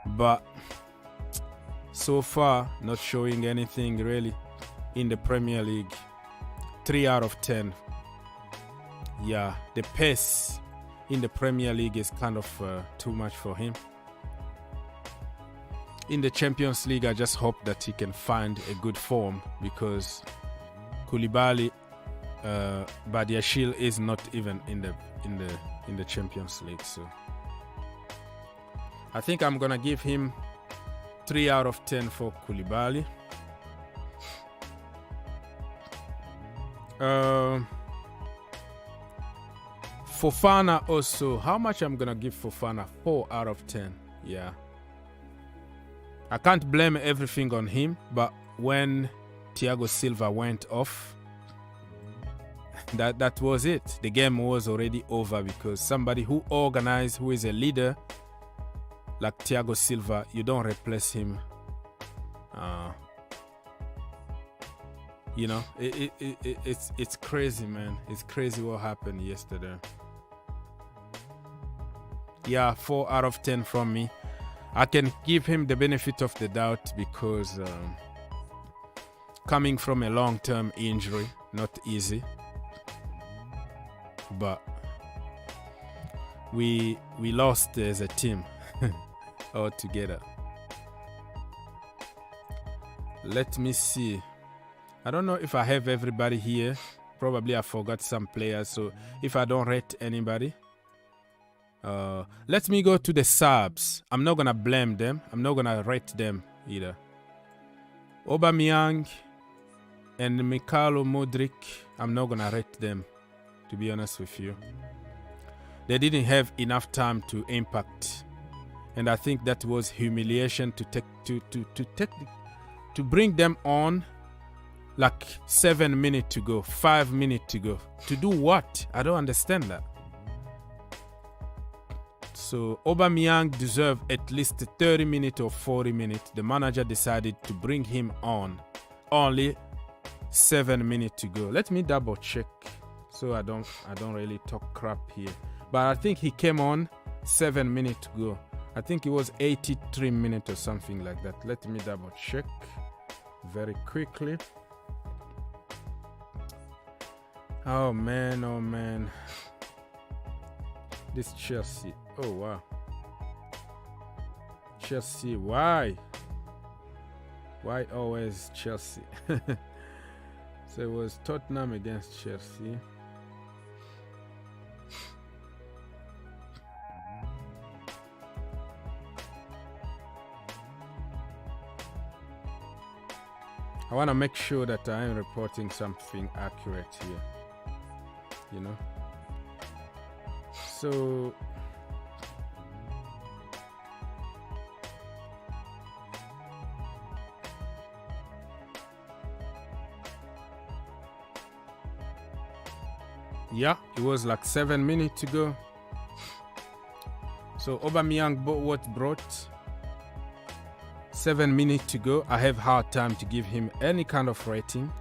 but so far not showing anything really in the Premier League. 3 out of 10. Yeah, the pace in the Premier League is kind of too much for him. In the Champions League, I just hope that he can find a good form, because Koulibaly, Badiashile is not even in the Champions League. So I think I'm gonna give him 3 out of 10 for Koulibaly. Fofana also. How much I'm gonna give Fofana? 4 out of 10. Yeah. I can't blame everything on him, but when Thiago Silva went off, that was it. The game was already over, because somebody who organized, who is a leader like Thiago Silva, you don't replace him. You know, it's crazy, man. It's crazy what happened yesterday. Yeah, 4 out of 10 from me. I can give him the benefit of the doubt, because coming from a long-term injury, not easy. But we lost as a team altogether. Let me see. I don't know if I have everybody here. Probably I forgot some players. So if I don't rate anybody, let me go to the subs. I'm not gonna blame them. I'm not gonna rate them either. Aubameyang and Mikhailo Mudryk, I'm not gonna rate them, to be honest with you. They didn't have enough time to impact, and I think that was humiliation to bring them on like 7 minutes to go, 5 minutes to go. To do what? I don't understand that. So Aubameyang deserved at least 30 minutes or 40 minutes. The manager decided to bring him on. Only 7 minutes to go. Let me double check, so I don't really talk crap here. But I think he came on 7 minutes to go. I think it was 83 minutes or something like that. Let me double check very quickly. Oh man. This Chelsea. Oh wow. Chelsea, why? Why always Chelsea? So it was Tottenham against Chelsea. I want to make sure that I am reporting something accurate here. You know? So yeah, it was like 7 minutes to go. So Aubameyang brought 7 minutes to go. I have hard time to give him any kind of rating.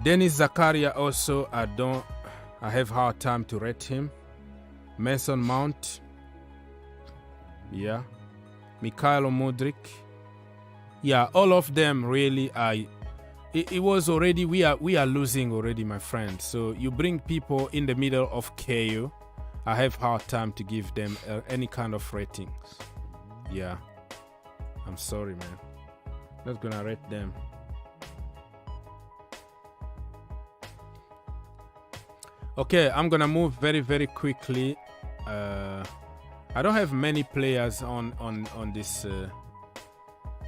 Dennis Zakaria also, I have hard time to rate him. Mason Mount, yeah. Mikhailo Mudryk, yeah. All of them really. It was already, we are losing already, my friend. So you bring people in the middle of KO. I have hard time to give them any kind of ratings. Yeah, I'm sorry, man. Not gonna rate them. Okay, I'm gonna move very, very quickly. I don't have many players on this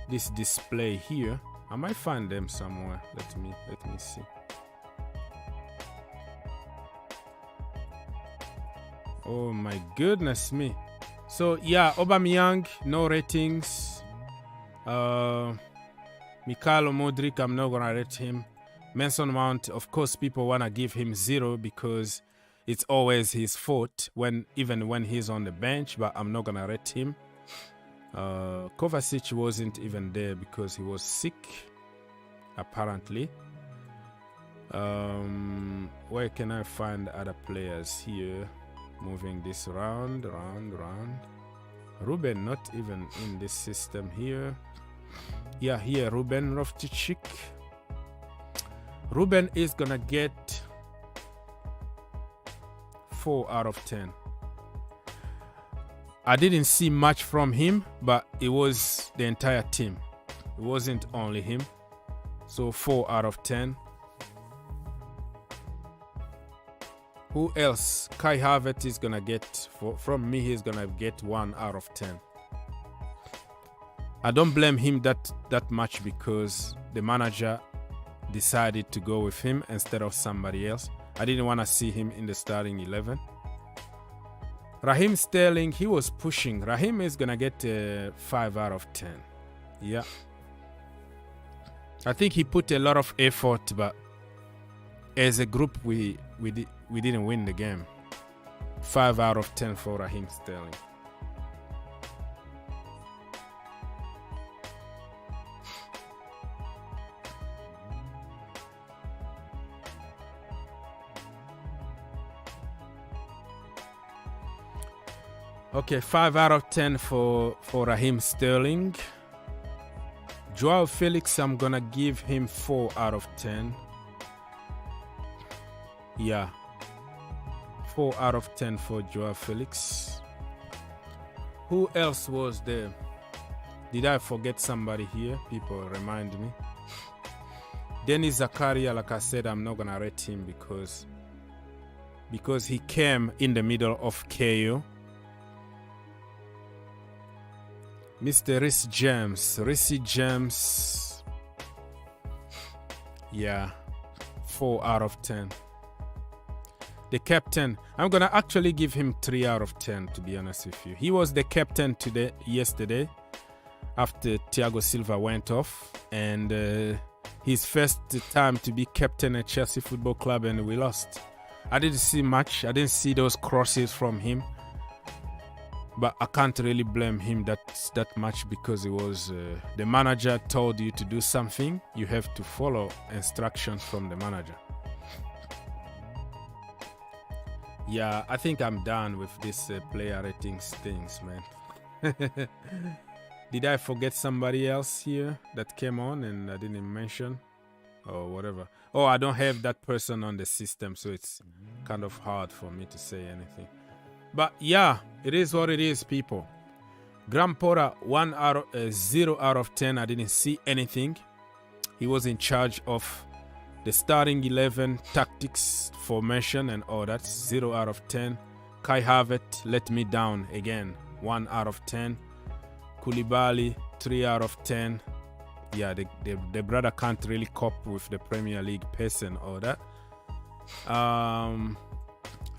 this display here. I might find them somewhere. Let me see. Oh my goodness me. So yeah, Aubameyang, no ratings. Mikhailo Modric, I'm not gonna rate him. Mason Mount, of course, people wanna give him 0 because it's always his fault even when he's on the bench, but I'm not gonna rate him. Kovacic wasn't even there because he was sick, apparently. Where can I find other players here? Moving this round. Ruben not even in this system here. Yeah, here, Ruben Loftus-Cheek. Ruben is gonna get 4 out of 10. I didn't see much from him, but it was the entire team. It wasn't only him. So 4 out of 10. Who else? Kai Havertz is gonna get, from me, he's gonna get 1 out of 10. I don't blame him that much because the manager decided to go with him instead of somebody else. I didn't want to see him in the starting 11. Raheem Sterling, he was pushing. Raheem is gonna get 5 out of 10. Yeah, I think he put a lot of effort, but as a group we didn't win the game. 5 out of 10 for Raheem Sterling. Okay, 5 out of 10 for Raheem Sterling. Joao Felix, I'm gonna give him 4 out of 10. Yeah, 4 out of 10 for Joao Felix. Who else was there? Did I forget somebody here? People remind me. Denis Zakaria, like I said, I'm not gonna rate him because he came in the middle of KO. Mr. Reece James, yeah, 4 out of 10. The captain, I'm gonna actually give him 3 out of 10, to be honest with you. He was the captain yesterday after Thiago Silva went off, and his first time to be captain at Chelsea Football Club, and we lost. I didn't see much. I didn't see those crosses from him. But I can't really blame him that much because it was the manager told you to do something. You have to follow instructions from the manager. Yeah, I think I'm done with this player ratings things, man. Did I forget somebody else here that came on and I didn't mention? Or whatever. Oh, I don't have that person on the system, so it's kind of hard for me to say anything. But yeah, it is what it is, people. Graham Potter, 0 out of 10. I didn't see anything. He was in charge of the starting 11, tactics, formation, and all that. 0 out of 10. Kai Havertz let me down again. 1 out of 10. Koulibaly, 3 out of 10. Yeah, the brother can't really cope with the Premier League pace and all that.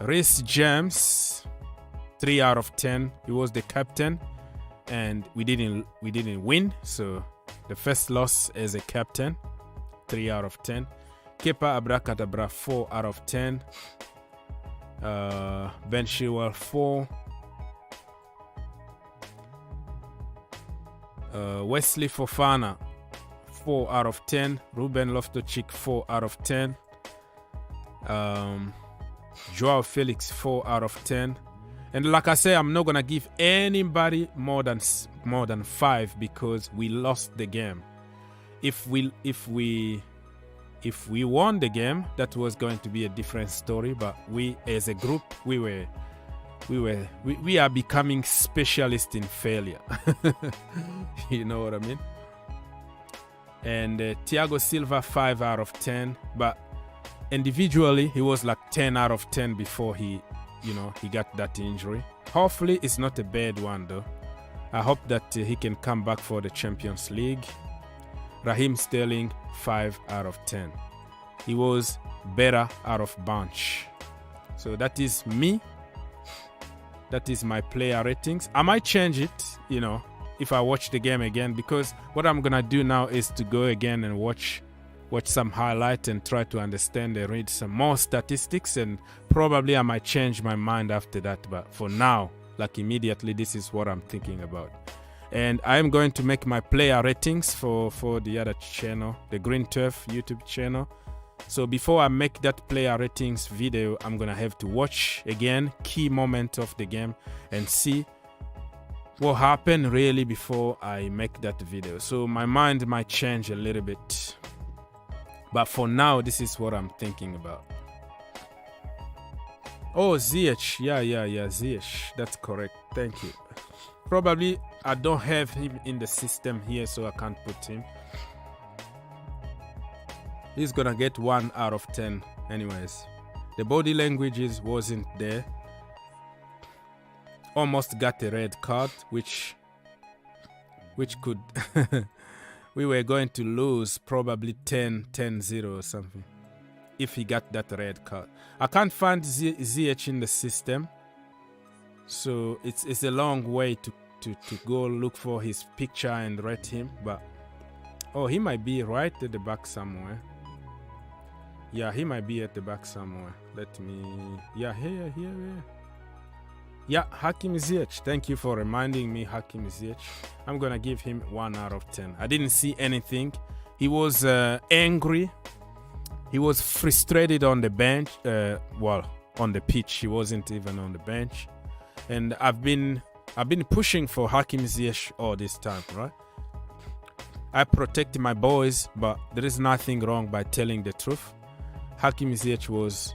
Reece James, 3 out of 10. He was the captain, and we didn't win. So the first loss as a captain, 3 out of 10. Kepa Abracadabra, 4 out of 10. Ben Chilwell, 4. Wesley Fofana, 4 out of 10. Ruben Loftus-Cheek, 4 out of 10. Joao Felix, 4 out of 10. And like I say, I'm not gonna give anybody more than 5 because we lost the game. If we won the game, that was going to be a different story. But we, as a group, we are becoming specialists in failure. You know what I mean? And Thiago Silva 5 out of 10, but individually he was like 10 out of 10 before he got that injury. Hopefully it's not a bad one though. I hope that he can come back for the Champions League. Raheem Sterling 5 out of 10. He was better out of bunch. So that is me. That is my player ratings. I might change it, if I watch the game again, because what I'm gonna do now is to go again and watch some highlight and try to understand and read some more statistics, and probably I might change my mind after that. But for now, like immediately, this is what I'm thinking about. And I'm going to make my player ratings for the other channel, the Green Turf YouTube channel. So before I make that player ratings video, I'm gonna have to watch again key moment of the game and see what happened really before I make that video. So my mind might change a little bit, but for now this is what I'm thinking about. Oh, Ziyech, yeah, Ziyech, that's correct, thank you. Probably I don't have him in the system here, so I can't put him. He's gonna get 1 out of 10 anyways. The body languages wasn't there. Almost got a red card, which could we were going to lose probably 10-0 or something if he got that red card. I can't find Ziyech in the system, so it's a long way to go look for his picture and rate him. But oh, he might be right at the back somewhere. Yeah, he might be at the back somewhere. Let me, yeah, here. Yeah, Hakim Ziyech. Thank you for reminding me, Hakim Ziyech. I'm gonna give him 1 out of 10. I didn't see anything. He was angry. He was frustrated on the bench. On the pitch. He wasn't even on the bench. And I've been pushing for Hakim Ziyech all this time, right? I protect my boys, but there is nothing wrong by telling the truth. Hakim Ziyech was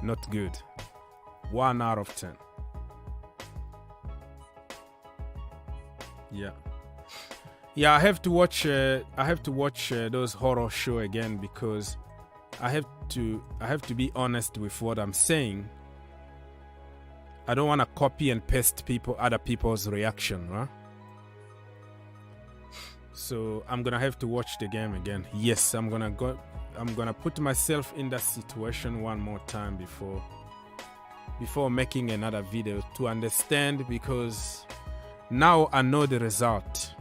not good. 1 out of 10. Yeah, I have to watch those horror show again, because I have to be honest with what I'm saying. I don't want to copy and paste other people's reaction, right? So I'm gonna have to watch the game again. Yes, I'm gonna put myself in that situation one more time before making another video to understand, because now I know the result.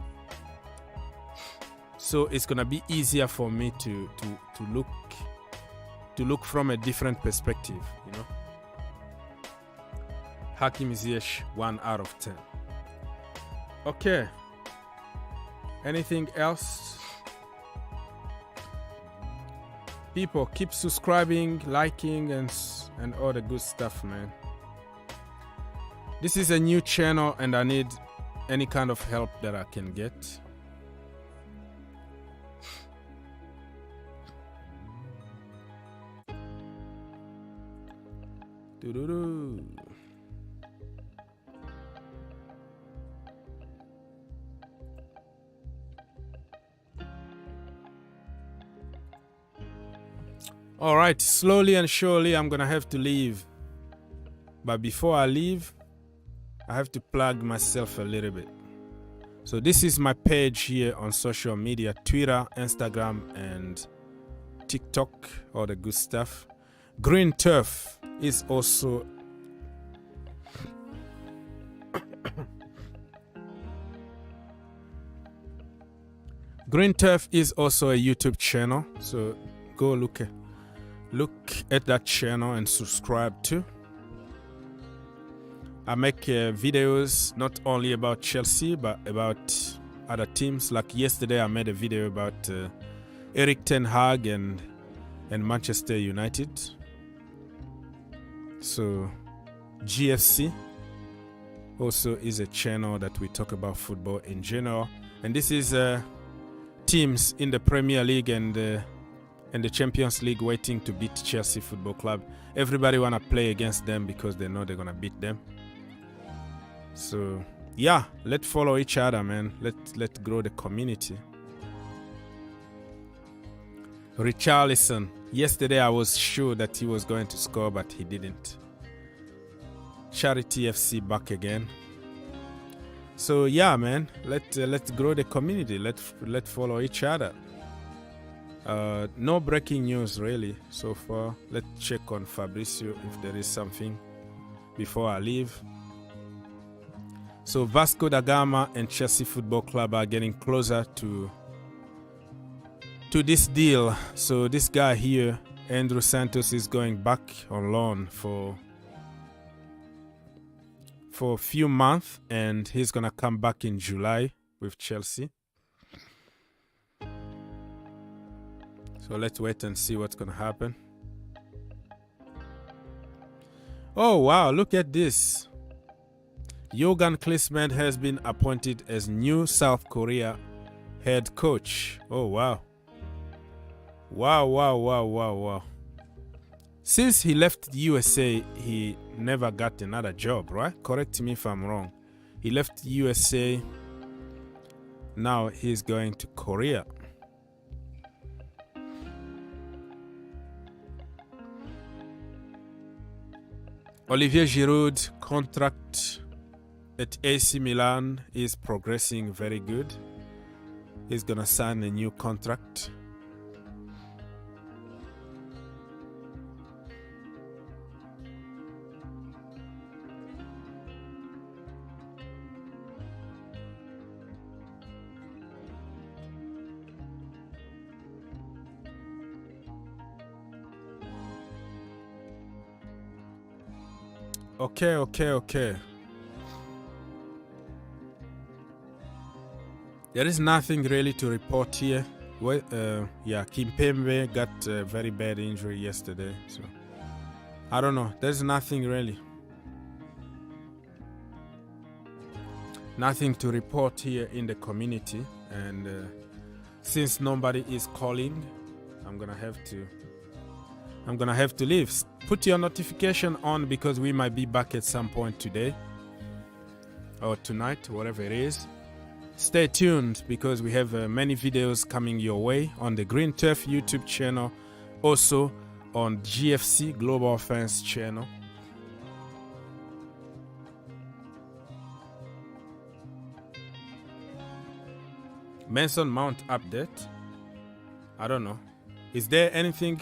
So it's gonna be easier for me to look from a different perspective, Hakim Ziyech 1 out of 10. Okay. Anything else? People, keep subscribing, liking, and all the good stuff, man. This is a new channel and I need any kind of help that I can get. Doo-doo-doo. All right, slowly and surely I'm gonna have to leave. But before I leave, I have to plug myself a little bit. So this is my page here on social media, Twitter, Instagram, and TikTok, all the good stuff. Green Turf is also Green Turf is also a YouTube channel, so go look at that channel and subscribe too. I make videos not only about Chelsea but about other teams. Like yesterday I made a video about Erik ten Hag and Manchester United. So GFC also is a channel that we talk about football in general, and this is teams in the Premier League and the Champions League waiting to beat Chelsea Football Club. Everybody wanna play against them because they know they're gonna beat them. So yeah, let's follow each other, man. Let's grow the community. Richarlison. Yesterday I was sure that he was going to score, but he didn't. Charity FC back again. So yeah, man, let's grow the community. Let's follow each other. No breaking news really so far. Let's check on Fabricio if there is something before I leave. So Vasco da Gama and Chelsea Football Club are getting closer to this deal. So this guy here, Andrew Santos, is going back on loan for a few months, and he's gonna come back in July with Chelsea. So let's wait and see what's gonna happen. Oh wow, look at this. Jurgen Klinsmann has been appointed as new South Korea head coach. Oh wow. Wow. Since he left the USA, he never got another job, right? Correct me if I'm wrong. He left the USA. Now he's going to Korea. Olivier Giroud contract at AC Milan is progressing very good. He's gonna sign a new contract. Okay. There is nothing really to report here. Well, Kimpembe got a very bad injury yesterday, so I don't know. There's nothing really. Nothing to report here in the community, and since nobody is calling, I'm gonna have to leave. Put your notification on because we might be back at some point today or tonight, whatever it is. Stay tuned because we have many videos coming your way on the Green Turf YouTube channel, also on GFC Global Fans channel. Mason Mount update. I don't know. Is there anything?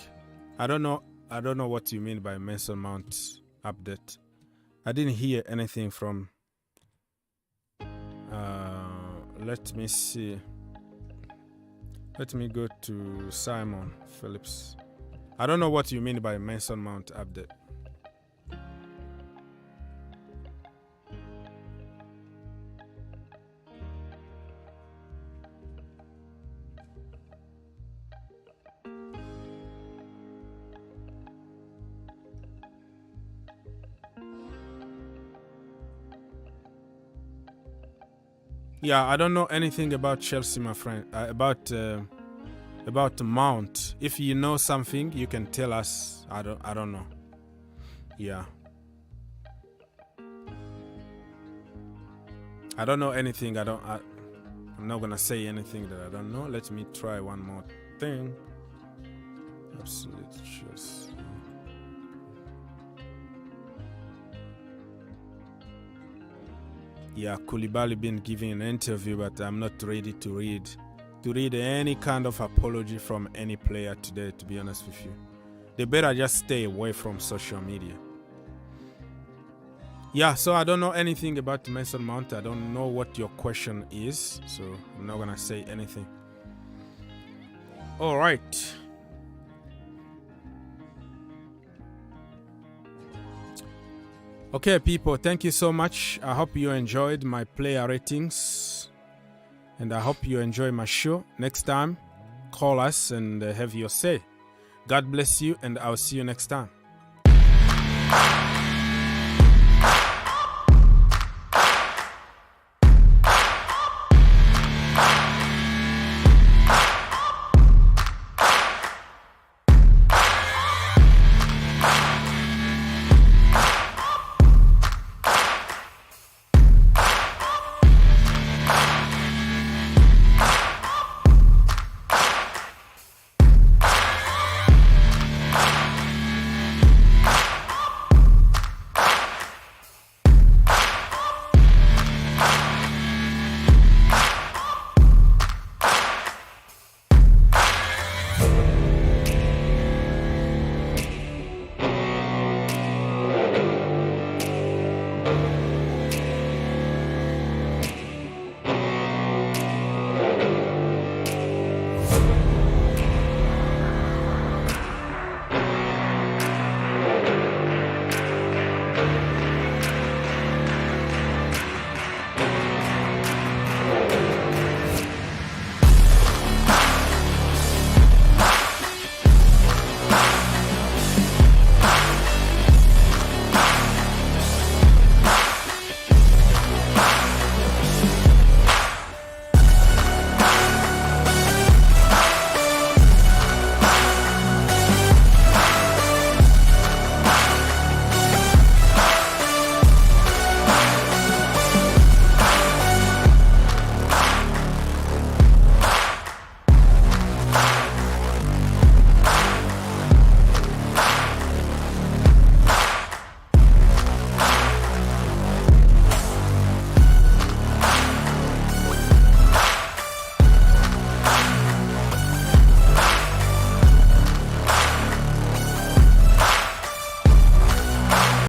I don't know what you mean by Mason Mount update. I didn't hear anything from. Let me see. Let me go to Simon Phillips. I don't know what you mean by Mason Mount update. Yeah, I don't know anything about Chelsea, my friend. About Mount. If you know something, you can tell us. I don't know. Yeah. I don't know anything. I'm not gonna say anything that I don't know. Let me try one more thing. Absolute choice. Yeah, Koulibaly been giving an interview, but I'm not ready to read any kind of apology from any player today, to be honest with you. They better just stay away from social media. Yeah, so I don't know anything about Mason Mount. I don't know what your question is, so I'm not gonna say anything. All right. Okay, people, thank you so much. I hope you enjoyed my player ratings, and I hope you enjoy my show. Next time, call us and have your say. God bless you, and I'll see you next time.